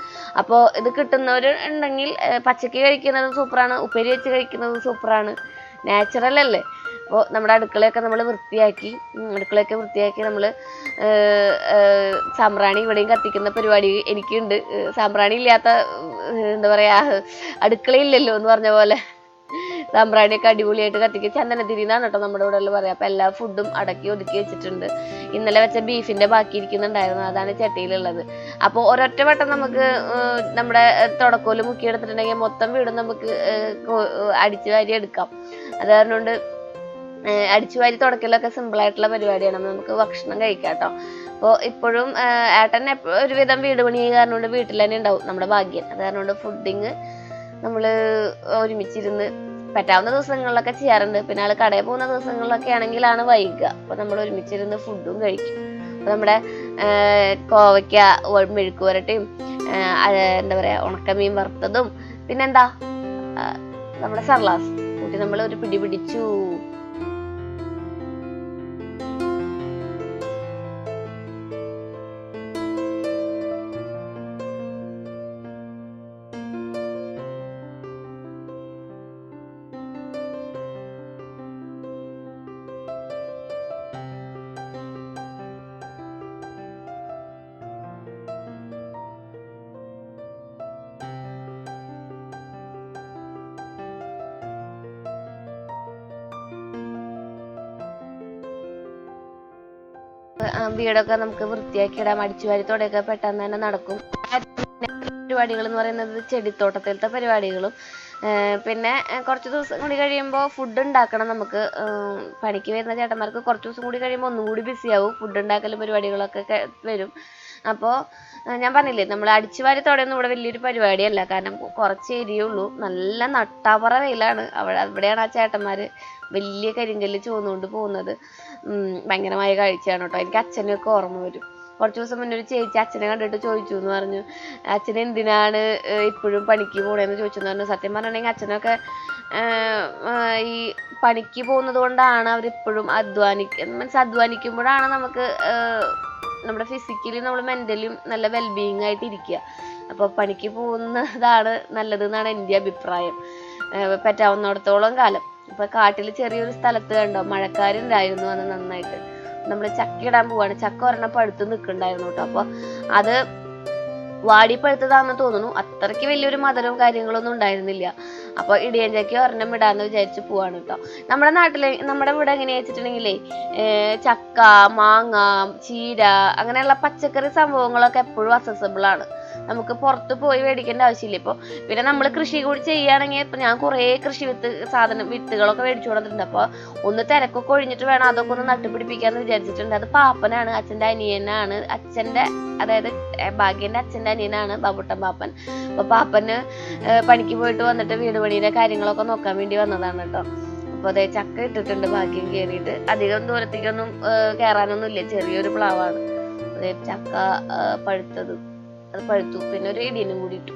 അപ്പോൾ ഇത് കിട്ടുന്നവർ ഉണ്ടെങ്കിൽ പച്ചക്ക് കഴിക്കുന്നത് സൂപ്പറാണ്, ഉപ്പേരി വെച്ച് കഴിക്കുന്നത് സൂപ്പറാണ്, നാച്ചുറൽ അല്ലേ. അപ്പോൾ നമ്മുടെ അടുക്കളയൊക്കെ നമ്മൾ വൃത്തിയാക്കി നമ്മൾ സാമ്പ്രാണി ഇവിടെയും കത്തിക്കുന്ന പരിപാടി എനിക്കുണ്ട്. സാമ്പ്രാണി ഇല്ലാത്ത എന്താ പറയാ അടുക്കളയില്ലല്ലോ എന്ന് പറഞ്ഞ പോലെ സാമ്പ്രാണിയൊക്കെ അടിപൊളിയായിട്ട് കത്തിക്കുക. ചന്ദനത്തിരി എന്നാണ് കേട്ടോ നമ്മുടെ ഇവിടെ പറയാം. അപ്പം എല്ലാ ഫുഡും അടക്കി ഒതുക്കി വെച്ചിട്ടുണ്ട്. ഇന്നലെ വെച്ച ബീഫിന്റെ ബാക്കി ഇരിക്കുന്നുണ്ടായിരുന്നു, അതാണ് ചട്ടിയിലുള്ളത്. അപ്പോൾ ഒരൊറ്റ വട്ടം നമുക്ക് നമ്മുടെ തുടക്കോല് മുക്കിയെടുത്തിട്ടുണ്ടെങ്കിൽ മൊത്തം വീടും നമുക്ക് അടിച്ചു വാരി എടുക്കാം. അത് കാരണം കൊണ്ട് അടിച്ചു വാരി തുടക്കലൊക്കെ സിമ്പിൾ ആയിട്ടുള്ള പരിപാടിയാണ്. നമുക്ക് ഭക്ഷണം കഴിക്കാം കേട്ടോ. അപ്പോൾ ഇപ്പോഴും ഏട്ടൻ ഒരുവിധം വീട് പണി കാരണം കൊണ്ട് വീട്ടിൽ തന്നെ ഉണ്ടാവും, നമ്മുടെ ഭാഗ്യം. അത് കാരണം കൊണ്ട് ഫുഡിങ് നമ്മൾ ഒരുമിച്ചിരുന്ന് പറ്റാവുന്ന ദിവസങ്ങളിലൊക്കെ ചെയ്യാറുണ്ട്. പിന്നെ ആള് കടയിൽ പോകുന്ന ദിവസങ്ങളിലൊക്കെ ആണെങ്കിലാണ് വൈകുക. അപ്പൊ നമ്മൾ ഒരുമിച്ചിരുന്ന് ഫുഡും കഴിക്കും. അപ്പൊ നമ്മുടെ കോവയ്ക്ക മെഴുക്ക് വരട്ടിയും എന്താ പറയാ ഉണക്കമീൻ വറുത്തതും പിന്നെന്താ നമ്മുടെ സർലാസ് കൂട്ടി നമ്മൾ ഒരു പിടി പിടിച്ചു. വീടൊക്കെ നമുക്ക് വൃത്തിയാക്കി ഇടാം. അടിച്ചുവാരിത്തോടെയൊക്കെ പെട്ടെന്ന് തന്നെ നടക്കും. പരിപാടികൾ എന്ന് പറയുന്നത് ചെടിത്തോട്ടത്തിലത്തെ പരിപാടികളും പിന്നെ കുറച്ച് ദിവസം കൂടി കഴിയുമ്പോൾ ഫുഡ് ഉണ്ടാക്കണം. നമുക്ക് പണിക്ക് വരുന്ന ചേട്ടന്മാർക്ക് കുറച്ച് ദിവസം കൂടി കഴിയുമ്പോൾ ഒന്നും കൂടി ബിസിയാവും. ഫുഡ് ഉണ്ടാക്കലും പരിപാടികളൊക്കെ വരും. അപ്പോൾ ഞാൻ പറഞ്ഞില്ലേ, നമ്മൾ അടിച്ചുവാരിത്തോടെയൊന്നും ഇവിടെ വലിയൊരു പരിപാടിയല്ല. കാരണം കുറച്ച് ഏരിയയുള്ളൂ, നല്ല നട്ടാപ്പറ വെയിലാണ്. അവിടെയാണ് ആ ചേട്ടന്മാർ വലിയ കരിങ്കല്ല് ചുവന്നുകൊണ്ട് പോകുന്നത്. ഭയങ്കരമായ കാഴ്ചയാണ് കേട്ടോ. എനിക്ക് അച്ഛനെയൊക്കെ ഓർമ്മ വരും. കുറച്ച് ദിവസം മുന്നേ ഒരു ചേച്ചി അച്ഛനെ കണ്ടിട്ട് ചോദിച്ചു എന്ന് പറഞ്ഞു, അച്ഛൻ എന്തിനാണ് ഇപ്പോഴും പണിക്ക് പോണേന്ന് ചോദിച്ചെന്ന് പറഞ്ഞു. സത്യം പറഞ്ഞിട്ടുണ്ടെങ്കിൽ അച്ഛനൊക്കെ ഈ പണിക്ക് പോകുന്നത് കൊണ്ടാണ് അവരിപ്പോഴും അധ്വാനിക്കുമ്പോഴാണ് നമുക്ക് നമ്മുടെ ഫിസിക്കലി നമ്മൾ മെന്റലിയും നല്ല വെൽബീയിങ് ആയിട്ട് ഇരിക്കുക. അപ്പോൾ പണിക്ക് പോകുന്നതാണ് നല്ലതെന്നാണ് എൻ്റെ അഭിപ്രായം. പറ്റാവുന്നിടത്തോളം കാലം. ഇപ്പൊ കാട്ടിൽ ചെറിയൊരു സ്ഥലത്ത് കണ്ടോ മഴക്കാരുണ്ടായിരുന്നു അന്ന് നന്നായിട്ട്. നമ്മൾ ചക്ക ഇടാൻ പോവാണ്. ചക്ക ഒരെണ്ണം പഴുത്ത് നിൽക്കുന്നുണ്ടായിരുന്നു കേട്ടോ. അപ്പൊ അത് വാടിപ്പഴുത്തതാണെന്ന് തോന്നുന്നു. അത്രയ്ക്ക് വലിയൊരു മധുരവും കാര്യങ്ങളൊന്നും ഉണ്ടായിരുന്നില്ല. അപ്പൊ ഇടിയഞ്ചക്ക ഒരെണ്ണം ഇടാന്ന് വിചാരിച്ച് പോവാണ് കേട്ടോ. നമ്മുടെ ഇവിടെ എങ്ങനെയാ വെച്ചിട്ടുണ്ടെങ്കിലേ ചക്ക, മാങ്ങ, ചീര അങ്ങനെയുള്ള പച്ചക്കറി സംഭവങ്ങളൊക്കെ എപ്പോഴും അക്സസിബിൾ ആണ്. നമുക്ക് പുറത്ത് പോയി മേടിക്കേണ്ട ആവശ്യമില്ല. ഇപ്പോൾ പിന്നെ നമ്മൾ കൃഷി കൂടി ചെയ്യുകയാണെങ്കിൽ ഇപ്പം ഞാൻ കുറേ കൃഷി വിത്തുകളൊക്കെ മേടിച്ചു കൊടുത്തിട്ടുണ്ട്. അപ്പോൾ ഒന്ന് തിരക്കൊക്കെ ഒഴിഞ്ഞിട്ട് വേണം അതൊക്കെ ഒന്ന് നട്ടുപിടിപ്പിക്കാന്ന് വിചാരിച്ചിട്ടുണ്ട്. അത് പാപ്പനാണ്, അച്ഛൻ്റെ അനിയനാണ്. അതായത് ഭാഗ്യന്റെ അച്ഛൻ്റെ അനിയനാണ് ബാബുട്ടൻ പാപ്പൻ. അപ്പൊ പാപ്പന് പണിക്ക് പോയിട്ട് വന്നിട്ട് വീട് പണിയുടെ കാര്യങ്ങളൊക്കെ നോക്കാൻ വേണ്ടി വന്നതാണ് കേട്ടോ. അപ്പൊ അതേ ചക്ക ഇട്ടിട്ടുണ്ട് ഭാഗ്യം കയറിയിട്ട്. അധികം ദൂരത്തേക്കൊന്നും കയറാനൊന്നും ഇല്ല, ചെറിയൊരു പ്ലാവാണ്. അതേ ചക്ക പഴുത്തത് അത് പഴുത്തു. പിന്നെ ഒരു ഇടിയനും കൂടി ഇട്ടു.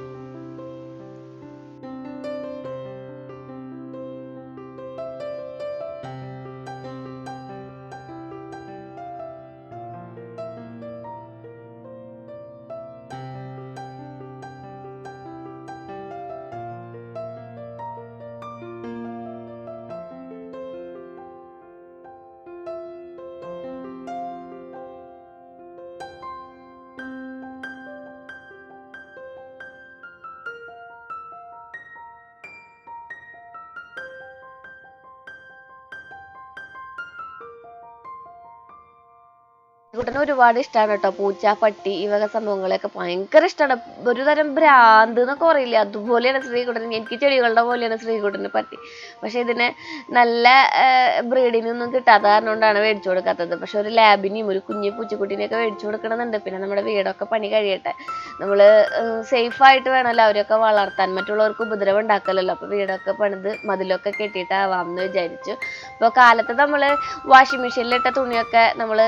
കുട്ടന് ഒരുപാട് ഇഷ്ടമാണ് കേട്ടോ പൂച്ച, പട്ടി, ഈ വക സംഭവങ്ങളെയൊക്കെ ഭയങ്കര ഇഷ്ടമാണ്. ഒരു തരം ഭ്രാന്ത് എന്നൊക്കെ പറയില്ല, അതുപോലെയാണ് ശ്രീകുട്ടൻ. എനിക്ക് ചെടികളുടെ പോലെയാണ് ശ്രീകുട്ടന് പട്ടി. പക്ഷെ ഇതിനെ നല്ല ബ്രീഡിനൊന്നും കിട്ടാത്ത കാരണം കൊണ്ടാണ് മേടിച്ചു കൊടുക്കാത്തത്. പക്ഷെ ഒരു ലാബിനെയും ഒരു കുഞ്ഞു പൂച്ചക്കുട്ടീനെയൊക്കെ മേടിച്ചു കൊടുക്കണമെന്നുണ്ട്. പിന്നെ നമ്മുടെ വീടൊക്കെ പണി കഴിയട്ടെ, നമ്മൾ സേഫായിട്ട് വേണമല്ലോ അവരൊക്കെ വളർത്താൻ, മറ്റുള്ളവർക്ക് ഉപദ്രവം ഉണ്ടാക്കലല്ലോ. അപ്പോൾ വീടൊക്കെ പണിത് മതിലൊക്കെ കെട്ടിയിട്ടാവാം എന്ന് വിചാരിച്ചു. അപ്പോൾ കാലത്ത് നമ്മൾ വാഷിംഗ് മെഷീനിലിട്ട തുണിയൊക്കെ നമ്മൾ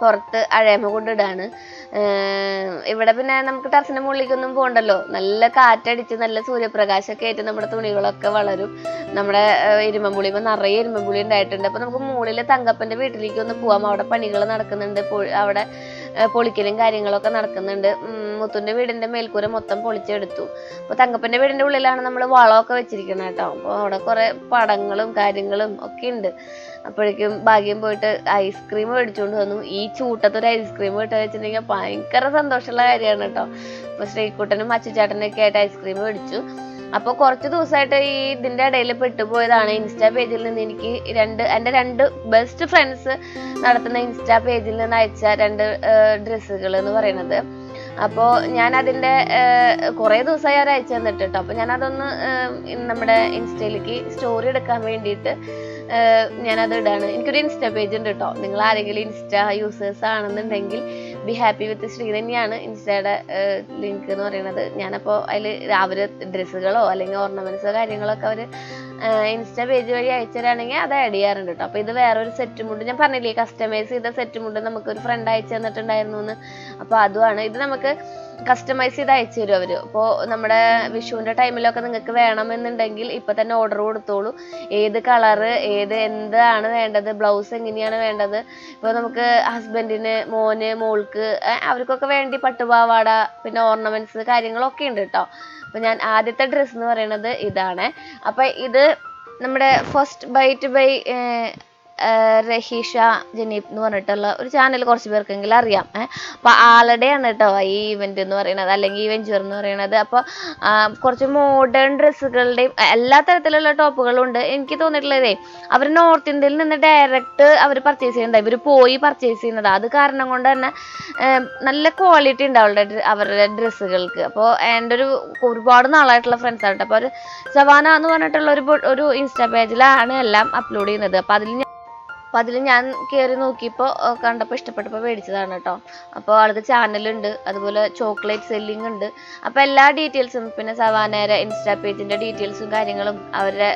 പുറത്ത് അഴയമ്മ കൊണ്ടിടാണ്. ഇവിടെ പിന്നെ നമുക്ക് ടെറസിന്റെ മുകളിലേക്കൊന്നും പോകണ്ടല്ലോ, നല്ല കാറ്റടിച്ച് നല്ല സൂര്യപ്രകാശമൊക്കെ ആയിട്ട് നമ്മുടെ തുണികളൊക്കെ വളരും. നമ്മുടെ ഇരുമ്പുളിയുമ്പോൾ നിറയെ ഇരുമ്പുളി ഉണ്ടായിട്ടുണ്ട്. അപ്പോൾ നമുക്ക് മുകളിൽ തങ്കപ്പന്റെ വീട്ടിലേക്ക് ഒന്ന് പോവാം. അവിടെ പണികൾ നടക്കുന്നുണ്ട്, അവിടെ പൊളിക്കലും കാര്യങ്ങളൊക്കെ നടക്കുന്നുണ്ട്. മുത്തുന്റെ വീടിന്റെ മേൽക്കൂര മൊത്തം പൊളിച്ചെടുത്തു. അപ്പോൾ തങ്കപ്പന്റെ വീടിന്റെ ഉള്ളിലാണ് നമ്മൾ വളമൊക്കെ വെച്ചിരിക്കുന്നത് കേട്ടോ. അപ്പോൾ അവിടെ കുറെ പടങ്ങളും കാര്യങ്ങളും ഒക്കെ ഉണ്ട്. അപ്പോഴേക്കും ഭാഗ്യം പോയിട്ട് ഐസ്ക്രീം മേടിച്ചുകൊണ്ട് വന്നു. ഈ ചൂട്ടത്തൊരു ഐസ്ക്രീം കിട്ടുക വെച്ചിട്ടുണ്ടെങ്കിൽ ഭയങ്കര സന്തോഷമുള്ള കാര്യമാണ് കേട്ടോ. അപ്പോൾ ശ്രീകുട്ടനും അച്ചുചേട്ടനൊക്കെ ആയിട്ട് ഐസ്ക്രീം മേടിച്ചു. അപ്പോൾ കുറച്ച് ദിവസമായിട്ട് ഈ ഇതിൻ്റെ ഇടയിൽ പെട്ടുപോയതാണ്. ഇൻസ്റ്റാ പേജിൽ നിന്ന് എനിക്ക് എൻ്റെ രണ്ട് ബെസ്റ്റ് ഫ്രണ്ട്സ് നടത്തുന്ന ഇൻസ്റ്റാ പേജിൽ നിന്ന് അയച്ച 2 ഡ്രസ്സുകൾ എന്ന് പറയുന്നത്. അപ്പോൾ ഞാൻ അതിൻ്റെ കുറേ ദിവസമായി അവർ അയച്ചു തന്നിട്ട് കേട്ടോ. അപ്പോൾ ഞാനതൊന്ന് നമ്മുടെ ഇൻസ്റ്റയിലേക്ക് സ്റ്റോറി എടുക്കാൻ വേണ്ടിയിട്ട് ഞാനത് ഇടാണ്. എനിക്കൊരു ഇൻസ്റ്റാ പേജ് ഉണ്ട് കേട്ടോ. നിങ്ങൾ ആരെങ്കിലും ഇൻസ്റ്റാ യൂസേഴ്സ് ആണെന്നുണ്ടെങ്കിൽ ബി ഹാപ്പി വിത്ത് ശ്രീ തന്നെയാണ് ഇൻസ്റ്റയുടെ ലിങ്ക് എന്ന് പറയുന്നത്. ഞാനപ്പോൾ അതിൽ അവർ ഡ്രസ്സുകളോ അല്ലെങ്കിൽ ഓർണമെന്റ്സോ കാര്യങ്ങളൊക്കെ അവർ ഇൻസ്റ്റാ പേജ് വഴി അയച്ചുതരാണെങ്കിൽ അത് ആഡ് ചെയ്യാറുണ്ട് കേട്ടോ. അപ്പോൾ ഇത് വേറൊരു സെറ്റ് മുണ്ട്, ഞാൻ പറഞ്ഞില്ലേ കസ്റ്റമൈസ് ചെയ്ത സെറ്റ് മുണ്ട് നമുക്കൊരു ഫ്രണ്ട് അയച്ചു തന്നിട്ടുണ്ടായിരുന്നു എന്ന്. അപ്പോൾ അതുമാണ് ഇത്. നമുക്ക് കസ്റ്റമൈസ് ചെയ്ത് അയച്ചു തരും അവർ. അപ്പോൾ നമ്മുടെ വിഷുവിൻ്റെ ടൈമിലൊക്കെ നിങ്ങൾക്ക് വേണമെന്നുണ്ടെങ്കിൽ ഇപ്പം തന്നെ ഓർഡർ കൊടുത്തോളൂ. ഏത് കളറ്, എന്താണ് വേണ്ടത്, ബ്ലൗസ് എങ്ങനെയാണ് വേണ്ടത്. ഇപ്പോൾ നമുക്ക് ഹസ്ബൻഡിന്, മോന്, മോൾക്ക് അവർക്കൊക്കെ വേണ്ടി പട്ടുപാവാട, പിന്നെ ഓർണമെന്റ്സ് കാര്യങ്ങളൊക്കെ ഉണ്ട് കേട്ടോ. അപ്പോൾ ഞാൻ ആദ്യത്തെ ഡ്രസ്സ് എന്ന് പറയുന്നത് ഇതാണ്. അപ്പോൾ ഇത് നമ്മുടെ ഫസ്റ്റ് ബൈറ്റ് ബൈ രഹീഷ ജനീബ് എന്ന് പറഞ്ഞിട്ടുള്ള ഒരു ചാനൽ കുറച്ച് പേർക്കെങ്കിലും അറിയാം. അപ്പോൾ ആളുടെയാണ് കേട്ടോ ഈ ഇവന്റ് എന്ന് പറയുന്നത്, അല്ലെങ്കിൽ ഈ വെഞ്ചർ എന്ന് പറയുന്നത്. അപ്പോൾ കുറച്ച് മോഡേൺ ഡ്രസ്സുകളുടെയും എല്ലാ തരത്തിലുള്ള ടോപ്പുകളും ഉണ്ട്. എനിക്ക് തോന്നിയിട്ടുള്ളതേ അവർ നോർത്ത് ഇന്ത്യയിൽ നിന്ന് ഡയറക്റ്റ് അവർ പർച്ചേസ് ചെയ്യുന്നുണ്ട്, ഇവർ പോയി പർച്ചേസ് ചെയ്യുന്നത്. അത് കാരണം കൊണ്ട് തന്നെ നല്ല ക്വാളിറ്റി ഉണ്ട് അവരുടെ ഡ്രസ്സുകൾക്ക്. അപ്പോൾ എൻ്റെ ഒരുപാട് നാളായിട്ടുള്ള ഫ്രണ്ട്സാണ് കേട്ടോ. അപ്പോൾ ഒരു സവാന എന്ന് പറഞ്ഞിട്ടുള്ള ഒരു ഇൻസ്റ്റാ പേജിലാണ് എല്ലാം അപ്ലോഡ് ചെയ്യുന്നത്. അപ്പോൾ അതിൽ ഞാൻ കയറി നോക്കിയപ്പോൾ കണ്ടപ്പോൾ ഇഷ്ടപ്പെട്ടപ്പോൾ മേടിച്ചതാണ് കേട്ടോ. അപ്പോൾ ആൾക്ക് ചാനലുണ്ട്, അതുപോലെ ചോക്ലേറ്റ് സെല്ലിംഗ് ഉണ്ട്. അപ്പോൾ എല്ലാ ഡീറ്റെയിൽസും, പിന്നെ സവാനയുടെ ഇൻസ്റ്റാ പേജിൻ്റെ ഡീറ്റെയിൽസും കാര്യങ്ങളും അവരുടെ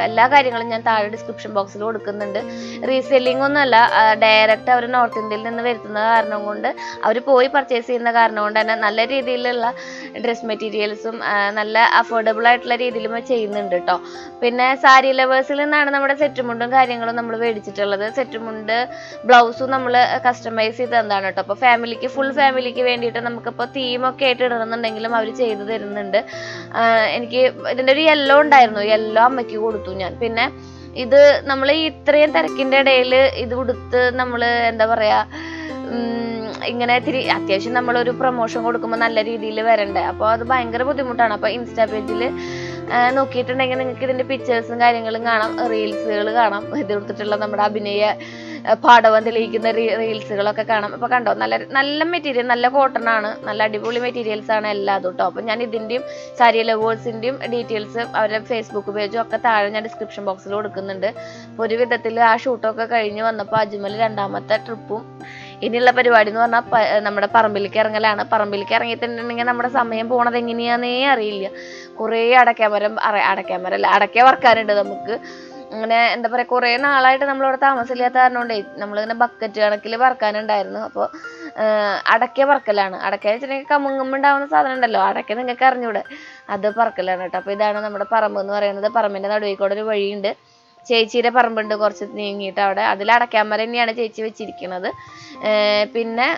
എല്ലാ കാര്യങ്ങളും ഞാൻ താഴെ ഡിസ്ക്രിപ്ഷൻ ബോക്സിൽ കൊടുക്കുന്നുണ്ട്. റീസെല്ലിംഗ് ഒന്നുമല്ല, ഡയറക്റ്റ് അവർ നോർത്ത് ഇന്ത്യയിൽ നിന്ന് വരുത്തുന്ന കാരണം കൊണ്ട്, അവർ പോയി പർച്ചേസ് ചെയ്യുന്ന കാരണം കൊണ്ട് തന്നെ നല്ല രീതിയിലുള്ള ഡ്രസ് മെറ്റീരിയൽസും നല്ല അഫോർഡബിൾ ആയിട്ടുള്ള രീതിയിലും ചെയ്യുന്നുണ്ട് കേട്ടോ. പിന്നെ സാരി ലവേഴ്സിൽ നിന്നാണ് നമ്മുടെ സെറ്റുമുണ്ടും കാര്യങ്ങളും നമ്മൾ മേടിച്ചിട്ടുള്ളത്. സെറ്റുമുണ്ട് ബ്ലൗസും നമ്മൾ കസ്റ്റമൈസ് ചെയ്ത് തന്നതാണ് കേട്ടോ. അപ്പോൾ ഫുൾ ഫാമിലിക്ക് വേണ്ടിയിട്ട് നമുക്കിപ്പോൾ തീമൊക്കെ ആയിട്ട് ഇടണമെന്നുണ്ടെങ്കിലും അവർ ചെയ്തു തരുന്നുണ്ട്. എനിക്ക് ഇതിൻ്റെ ഒരു യെല്ലോ ഉണ്ടായിരുന്നു, യെല്ലോ അമ്മയ്ക്ക് കൊടുത്തു ഞാൻ. പിന്നെ ഇത് നമ്മൾ ഈ ഇത്രയും തിരക്കിൻ്റെ ഇടയിൽ ഇത് കൊടുത്ത് നമ്മൾ എന്താ പറയുക, ഇങ്ങനെ അത്യാവശ്യം നമ്മളൊരു പ്രൊമോഷൻ കൊടുക്കുമ്പോൾ നല്ല രീതിയിൽ വരണ്ടേ. അപ്പോൾ അത് ഭയങ്കര ബുദ്ധിമുട്ടാണ്. അപ്പോൾ ഇൻസ്റ്റാ പേജിൽ നോക്കിയിട്ടുണ്ടെങ്കിൽ നിങ്ങൾക്ക് ഇതിൻ്റെ പിക്ചേഴ്സും കാര്യങ്ങളും കാണാം, റീൽസുകൾ കാണാം, ഇത് കൊടുത്തിട്ടുള്ള നമ്മുടെ അഭിനയ പാടവം തെളിയിക്കുന്ന റീൽസുകളൊക്കെ കാണാം. അപ്പോൾ കണ്ടോ, നല്ല മെറ്റീരിയൽ, നല്ല കോട്ടൺ ആണ്, നല്ല അടിപൊളി മെറ്റീരിയൽസ് ആണ് എല്ലാം കേട്ടോ. അപ്പോൾ ഞാൻ ഇതിൻ്റെയും സാരി ലവേഴ്സിൻ്റെയും ഡീറ്റെയിൽസ് അവരുടെ ഫേസ്ബുക്ക് പേജും ഒക്കെ താഴെ ഞാൻ ഡിസ്ക്രിപ്ഷൻ ബോക്സിൽ കൊടുക്കുന്നുണ്ട്. അപ്പോൾ ഒരു വിധത്തിൽ ആ ഷൂട്ടൊക്കെ കഴിഞ്ഞ് വന്നപ്പോൾ അജ്മൽ 2ാമത്തെ ട്രിപ്പും ഇനിയുള്ള പരിപാടി എന്ന് പറഞ്ഞാൽ നമ്മുടെ പറമ്പിലേക്ക് ഇറങ്ങലാണ്. പറമ്പിലേക്ക് ഇറങ്ങിയിട്ടുണ്ടെങ്കിൽ നമ്മുടെ സമയം പോണത് എങ്ങനെയാണെന്നേ അറിയില്ല. കുറേ അടയ്ക്ക വറക്കാനുണ്ട് നമുക്ക്. അങ്ങനെ എന്താ പറയുക, കുറേ നാളായിട്ട് നമ്മളിവിടെ താമസമില്ലാത്ത കാരണം കൊണ്ടേ നമ്മളിങ്ങനെ ബക്കറ്റ് കണക്കിൽ വറക്കാനുണ്ടായിരുന്നു. അപ്പോൾ അടയ്ക്ക വറക്കലാണ്. അടയ്ക്ക വെച്ചിട്ടുണ്ടെങ്കിൽ കമുങ്ങുമ്പുണ്ടാവുന്ന സാധനം ഉണ്ടല്ലോ, അടയ്ക്ക നിങ്ങൾക്ക് അറിഞ്ഞൂടെ, അത് പറക്കലാണ് കേട്ടോ. അപ്പോൾ ഇതാണ് നമ്മുടെ പറമ്പ് എന്ന് പറയുന്നത്. പറമ്പിൻ്റെ നടുവിൽ കൂടെ ഒരു വഴിയുണ്ട്. ചേച്ചിയുടെ പറമ്പുണ്ട് കുറച്ച് നീങ്ങിയിട്ട് അവിടെ, അതിൽ അടയ്ക്കാമര തന്നെയാണ് ചേച്ചി വെച്ചിരിക്കുന്നത്. പിന്നെ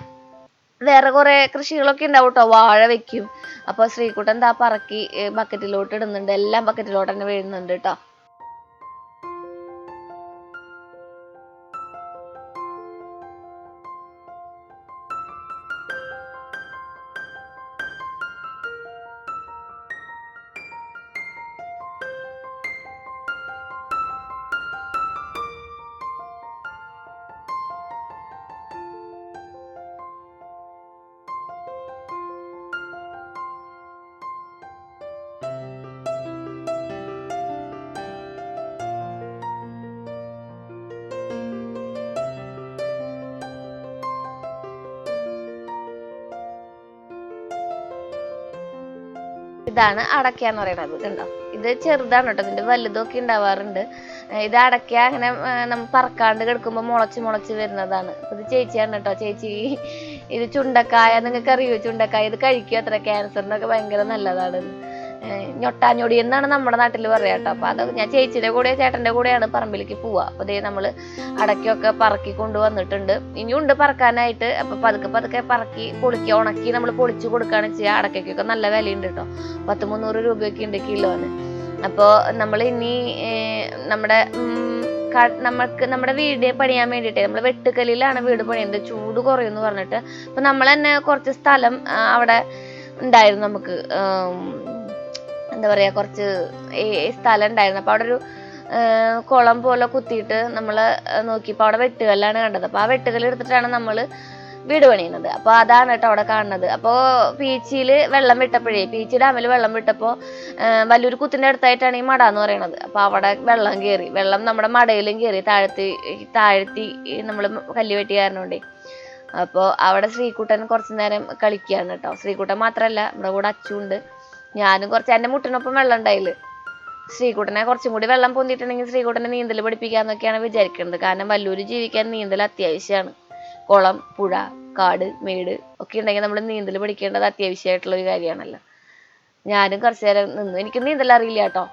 വേറെ കുറേ കൃഷികളൊക്കെ ഉണ്ടാവും കേട്ടോ, വാഴ വെക്കും. അപ്പോൾ ശ്രീകുട്ടൻ പറക്കി ബക്കറ്റിലോട്ട് ഇടുന്നുണ്ട്, എല്ലാം ബക്കറ്റിലോട്ട് തന്നെ വീഴുന്നുണ്ട് കേട്ടോ. ഇതാണ് അടയ്ക്ക എന്ന് പറയുന്നത്. കണ്ടോ, ഇത് ചെറുതാണ് കേട്ടോ, ഇതിന്റെ വലുതൊക്കെ ഉണ്ടാവാറുണ്ട്. ഇത് അടയ്ക്ക അങ്ങനെ നമ്മൾ പറക്കാണ്ട് കിടക്കുമ്പോൾ മുളച്ച് വരുന്നതാണ്. ഇത് ചേച്ചിയാണ് കേട്ടോ. ചേച്ചി ഇത് ചുണ്ടക്കായ, നിങ്ങൾക്ക് അറിയോ ചുണ്ടക്കായ? ഇത് കഴിക്കുക അത്ര, ക്യാൻസറിനൊക്കെ ഭയങ്കര നല്ലതാണ്. ഞൊട്ടാഞ്ഞൊടി എന്നാണ് നമ്മുടെ നാട്ടിൽ പറയാ കേട്ടോ. അപ്പൊ അത് ഞാൻ ചേച്ചിയുടെ കൂടെ ചേട്ടന്റെ കൂടെയാണ് പറമ്പിലേക്ക് പോവുക. അപ്പൊ ദേ നമ്മള് അടയ്ക്കൊക്കെ പറക്കി കൊണ്ടുവന്നിട്ടുണ്ട്. ഇനിയുണ്ട് പറക്കാനായിട്ട്. അപ്പൊ പതുക്കെ പറക്കി പൊളിക്കുക, ഉണക്കി നമ്മൾ പൊളിച്ചു കൊടുക്കുകയാണ് ചെയ്യുക. അടയ്ക്കൊക്കെ നല്ല വിലയുണ്ട് കേട്ടോ, 100-300 രൂപയൊക്കെ ഉണ്ട് കിലോന്. അപ്പോൾ നമ്മൾ ഇനി നമ്മുടെ വീട് പണിയാൻ വേണ്ടിയിട്ട് നമ്മൾ വെട്ടുകല്ലിലാണ് വീട് പണിയുന്നത്, ചൂട് കുറയുമെന്ന് പറഞ്ഞിട്ട്. അപ്പൊ നമ്മൾ തന്നെ കുറച്ച് സ്ഥലം അവിടെ ഉണ്ടായിരുന്നു, നമുക്ക് എന്താ പറയാ, കുറച്ച് സ്ഥലം ഉണ്ടായിരുന്നു. അപ്പൊ അവിടെ ഒരു കുളം പോലെ കുത്തിയിട്ട് നമ്മൾ നോക്കിയപ്പോൾ അവിടെ വെട്ടുകല്ലാണ് കണ്ടത്. അപ്പൊ ആ വെട്ടുകല്ല് എടുത്തിട്ടാണ് നമ്മൾ വീട് പണിയുന്നത്. അപ്പൊ അതാണ് കേട്ടോ അവിടെ കാണുന്നത്. അപ്പോ പീച്ചിയില് വെള്ളം വിട്ടപ്പോഴേ, പീച്ചി ഡാമിൽ വെള്ളം വിട്ടപ്പോ വലിയൊരു കുത്തിന്റെ അടുത്തായിട്ടാണ് ഈ മട എന്ന് പറയുന്നത്. അപ്പൊ അവിടെ വെള്ളം കയറി, വെള്ളം നമ്മുടെ മടയിലും കയറി, താഴ്ത്തി നമ്മൾ കല്ല് വെട്ടി കാരണോണ്ടേ. അപ്പോൾ അവിടെ ശ്രീകുട്ടൻ കുറച്ചു നേരം കളിക്കുകയാണ് കേട്ടോ. ശ്രീകുട്ടൻ മാത്രല്ല, നമ്മുടെ കൂടെ അച്ചുണ്ട്, ഞാനും കുറച്ച്, എൻ്റെ മുട്ടിനൊപ്പം വെള്ളം ഉണ്ടായില്ല. ശ്രീകുട്ടനെ കുറച്ചും കൂടി വെള്ളം പൊന്തിയിട്ടുണ്ടെങ്കിൽ ശ്രീകുട്ടനെ നീന്തൽ പഠിപ്പിക്കാന്നൊക്കെയാണ് വിചാരിക്കുന്നത്. കാരണം വല്ലൂര് ജീവിക്കാൻ നീന്തൽ അത്യാവശ്യമാണ്. കുളം, പുഴ, കാട്, മേട് ഒക്കെ ഉണ്ടെങ്കിൽ നമ്മൾ നീന്തൽ പഠിക്കേണ്ടത് അത്യാവശ്യമായിട്ടുള്ള ഒരു കാര്യമാണല്ലോ. ഞാനും കുറച്ചു നേരം നിന്നു. എനിക്ക് നീന്തൽ അറിയില്ല കേട്ടോ.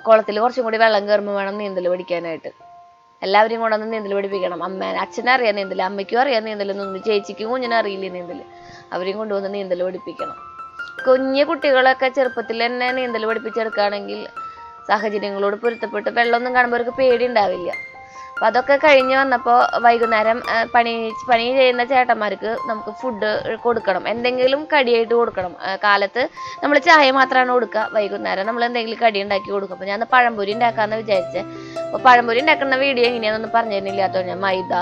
കുളത്തിൽ കുറച്ചും കൂടി വെള്ളം കയറുമ്പോൾ വേണം നീന്തൽ പഠിക്കാനായിട്ട്. എല്ലാവരെയും കൊണ്ടൊന്ന് നീന്തൽ പഠിപ്പിക്കണം. അച്ഛനെ അറിയാൻ നീന്തൽ, അമ്മയ്ക്കും അറിയാൻ നീന്തലൊന്നും, ചേച്ചിക്കും കുഞ്ഞിനും അറിയില്ല നീന്തൽ. അവരെയും കൊണ്ടുവന്ന് നീന്തൽ പഠിപ്പിക്കണം. കുഞ്ഞു കുട്ടികളൊക്കെ ചെറുപ്പത്തിൽ തന്നെ നീന്തൽ പഠിപ്പിച്ചെടുക്കുകയാണെങ്കിൽ സാഹചര്യങ്ങളോട് പൊരുത്തപ്പെട്ട് വെള്ളമൊന്നും കാണുമ്പോൾ അവർക്ക് പേടി ഉണ്ടാവില്ല. അപ്പൊ അതൊക്കെ കഴിഞ്ഞ് വന്നപ്പോൾ വൈകുന്നേരം പണി ചെയ്യുന്ന ചേട്ടന്മാർക്ക് നമുക്ക് ഫുഡ് കൊടുക്കണം, എന്തെങ്കിലും കടിയായിട്ട് കൊടുക്കണം. കാലത്ത് നമ്മൾ ചായ മാത്രമാണ് കൊടുക്കുക, വൈകുന്നേരം നമ്മൾ എന്തെങ്കിലും കടി ഉണ്ടാക്കി കൊടുക്കും. അപ്പൊ ഞാൻ പഴംപൊരി ഉണ്ടാക്കാന്ന് വിചാരിച്ചേ. അപ്പൊ പഴംപൊരി ഉണ്ടാക്കുന്ന വീഡിയോ എങ്ങനെയാണെന്നൊന്നും പറഞ്ഞു തരുന്നില്ലാത്തോ ഞാൻ മൈദ,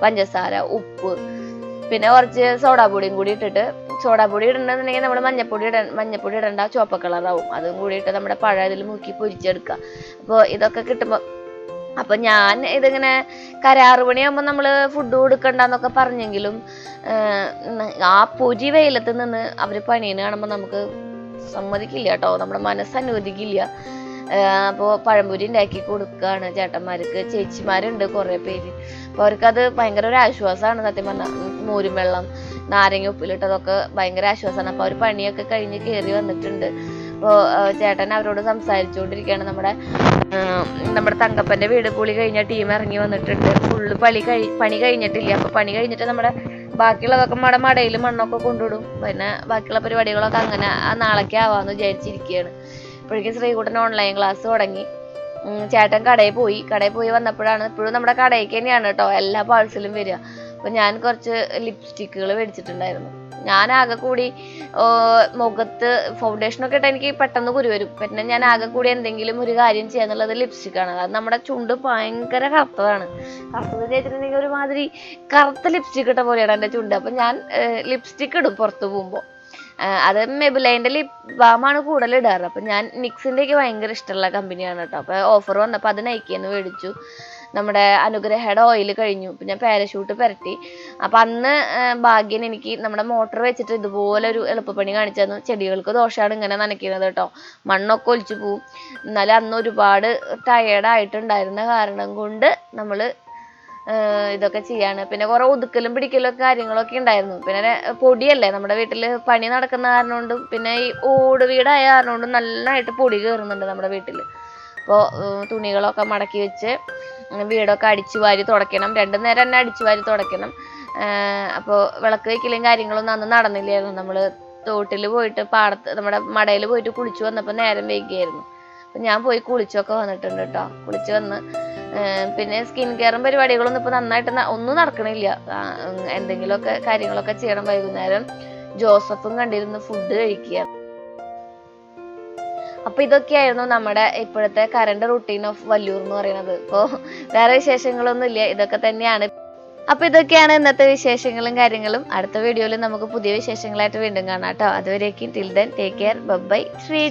പഞ്ചസാര, ഉപ്പ്, പിന്നെ കുറച്ച് സോഡാപ്പൊടിയും കൂടി ഇട്ടിട്ട്, സോഡാപ്പൊടി ഇടണമെന്നുണ്ടെങ്കിൽ നമ്മൾ മഞ്ഞപ്പൊടി ഇടണ്ട, ചുവപ്പ കളറാവും. അതും കൂടി ഇട്ട് നമ്മുടെ പഴം ഇതിൽ മുക്കി പൊരിച്ചെടുക്കുക. അപ്പോൾ ഇതൊക്കെ കിട്ടുമ്പോൾ, അപ്പൊ ഞാൻ ഇതിങ്ങനെ കരാറ് പണിയാകുമ്പോൾ നമ്മൾ ഫുഡ് കൊടുക്കണ്ടെന്നൊക്കെ പറഞ്ഞെങ്കിലും ആ പൊരി വെയിലത്ത് നിന്ന് അവര് പണീനെ കാണുമ്പോൾ നമുക്ക് സമ്മതിക്കില്ല കേട്ടോ, നമ്മുടെ മനസ്സനുവദിക്കില്ല. അപ്പോൾ പഴംപൊരി ഉണ്ടാക്കി കൊടുക്കുകയാണ് ചേട്ടന്മാർക്ക്. ചേച്ചിമാരുണ്ട് കുറേ പേര്. അപ്പോൾ അവർക്കത് ഭയങ്കര ഒരു ആശ്വാസമാണ്. സത്യം പറഞ്ഞാൽ മോരും വെള്ളം, നാരങ്ങ ഉപ്പിലിട്ടതൊക്കെ ഭയങ്കര ആശ്വാസമാണ്. അപ്പോൾ അവർ പണിയൊക്കെ കഴിഞ്ഞ് കയറി വന്നിട്ടുണ്ട്. അപ്പോൾ ചേട്ടൻ അവരോട് സംസാരിച്ചുകൊണ്ടിരിക്കുകയാണ്. നമ്മുടെ തങ്കപ്പന്റെ വീട് കൂടി കഴിഞ്ഞ ടീം ഇറങ്ങി വന്നിട്ടുണ്ട്. ഫുള്ള് പണി കഴിഞ്ഞിട്ടില്ല. അപ്പോൾ പണി കഴിഞ്ഞിട്ട് നമ്മുടെ ബാക്കിയുള്ളതൊക്കെ മടയിൽ മണ്ണൊക്കെ കൊണ്ടുവിടും. പിന്നെ ബാക്കിയുള്ള പരിപാടികളൊക്കെ അങ്ങനെ നാളേക്ക് ആവാന്ന് വിചാരിച്ചിരിക്കുകയാണ്. ഇപ്പോഴേക്കും ശ്രീകുട്ടൻ ഓൺലൈൻ ക്ലാസ് തുടങ്ങി. ചേട്ടൻ കടയിൽ പോയി വന്നപ്പോഴാണ്, ഇപ്പോഴും നമ്മുടെ കടയിലേക്ക് തന്നെയാണ് കേട്ടോ എല്ലാ പാഴ്സലും വരിക. അപ്പൊ ഞാൻ കുറച്ച് ലിപ്സ്റ്റിക്കുകൾ മേടിച്ചിട്ടുണ്ടായിരുന്നു. ഞാൻ ആകെ കൂടി മുഖത്ത് ഫൗണ്ടേഷനൊക്കെ ഇട്ട് എനിക്ക് പെട്ടെന്ന് കുരു വരും. പിന്നെ ഞാൻ ആകെ കൂടി എന്തെങ്കിലും ഒരു കാര്യം ചെയ്യാന്നുള്ളത് ലിപ്സ്റ്റിക്കാണ്. അത് നമ്മുടെ ചുണ്ട് ഭയങ്കര കറുത്തത് ചെയ്തിട്ടുണ്ടെങ്കിൽ ഒരുമാതിരി കറുത്ത ലിപ്സ്റ്റിക് ഇട്ട പോലെയാണ് എൻ്റെ ചുണ്ട്. അപ്പൊ ഞാൻ ലിപ്സ്റ്റിക് ഇടും പുറത്തു പോകുമ്പോൾ. അത് മെബിലൈൻ്റെ ലിപ് ബാമാണ് കൂടുതൽ ഇടാറ്. അപ്പൊ ഞാൻ നിക്സിൻ്റെയൊക്കെ ഭയങ്കര ഇഷ്ടമുള്ള കമ്പനിയാണ് കേട്ടോ. അപ്പൊ ഓഫർ വന്നപ്പോൾ അത് നൈക്കിന്ന് മേടിച്ചു. നമ്മുടെ അനുഗ്രഹയുടെ ഓയിൽ കഴിഞ്ഞു. പിന്നെ ഞാൻ പാരഷൂട്ട് പുരട്ടി. അപ്പൊ അന്ന് ഭാഗ്യന് എനിക്ക് നമ്മുടെ മോട്ടർ വെച്ചിട്ട് ഇതുപോലെ ഒരു എളുപ്പപ്പണി കാണിച്ചു തന്നു. ചെടികൾക്ക് ദോഷമാണ് ഇങ്ങനെ നനയ്ക്കുന്നത് കേട്ടോ, മണ്ണൊക്കെ ഒലിച്ചു പോവും. എന്നാലും അന്ന് ഒരുപാട് ടയേർഡായിട്ടുണ്ടായിരുന്ന കാരണം കൊണ്ട് നമ്മള് ഇതൊക്കെ ചെയ്യാണ്. പിന്നെ കുറെ ഒതുക്കലും പിടിക്കലും കാര്യങ്ങളൊക്കെ ഉണ്ടായിരുന്നു. പിന്നെ പൊടിയല്ലേ നമ്മുടെ വീട്ടില് പണി നടക്കുന്ന കാരണം കൊണ്ടും, പിന്നെ ഈ ഓട് വീടായ കാരണം കൊണ്ടും നന്നായിട്ട് പൊടി കയറുന്നുണ്ട് നമ്മുടെ വീട്ടില്. അപ്പോൾ തുണികളൊക്കെ മടക്കി വെച്ച് വീടൊക്കെ അടിച്ചു വാരി തുടയ്ക്കണം. 2 നേരം തന്നെ അടിച്ചു വാരി തുടയ്ക്കണം. അപ്പോൾ വിളക്ക് വയ്ക്കലും കാര്യങ്ങളൊന്നും അന്ന് നടന്നില്ലായിരുന്നു. നമ്മൾ തോട്ടിൽ പോയിട്ട് നമ്മുടെ മടയിൽ പോയിട്ട് കുളിച്ചു വന്നപ്പോൾ നേരം വൈകിയായിരുന്നു. അപ്പം ഞാൻ പോയി കുളിച്ചൊക്കെ വന്നിട്ടുണ്ട് കേട്ടോ. കുളിച്ച് വന്ന് പിന്നെ സ്കിൻ കെയറും പരിപാടികളൊന്നും ഇപ്പോൾ നന്നായിട്ട് ഒന്നും നടക്കണില്ല. എന്തെങ്കിലുമൊക്കെ കാര്യങ്ങളൊക്കെ ചെയ്യണം. വൈകുന്നേരം ജോസഫും കണ്ടിരുന്ന് ഫുഡ് കഴിക്കുക. അപ്പൊ ഇതൊക്കെയായിരുന്നു നമ്മുടെ ഇപ്പോഴത്തെ കറണ്ട് റുട്ടീൻ ഓഫ് വല്ലൂർ എന്ന് പറയുന്നത്. ഇപ്പോൾ വേറെ വിശേഷങ്ങളൊന്നും ഇല്ല, ഇതൊക്കെ തന്നെയാണ്. അപ്പൊ ഇതൊക്കെയാണ് ഇന്നത്തെ വിശേഷങ്ങളും കാര്യങ്ങളും. അടുത്ത വീഡിയോയിൽ നമുക്ക് പുതിയ വിശേഷങ്ങളായിട്ട് വീണ്ടും കാണാം കേട്ടോ. അതുവരേക്കും till then take care, bye. Shri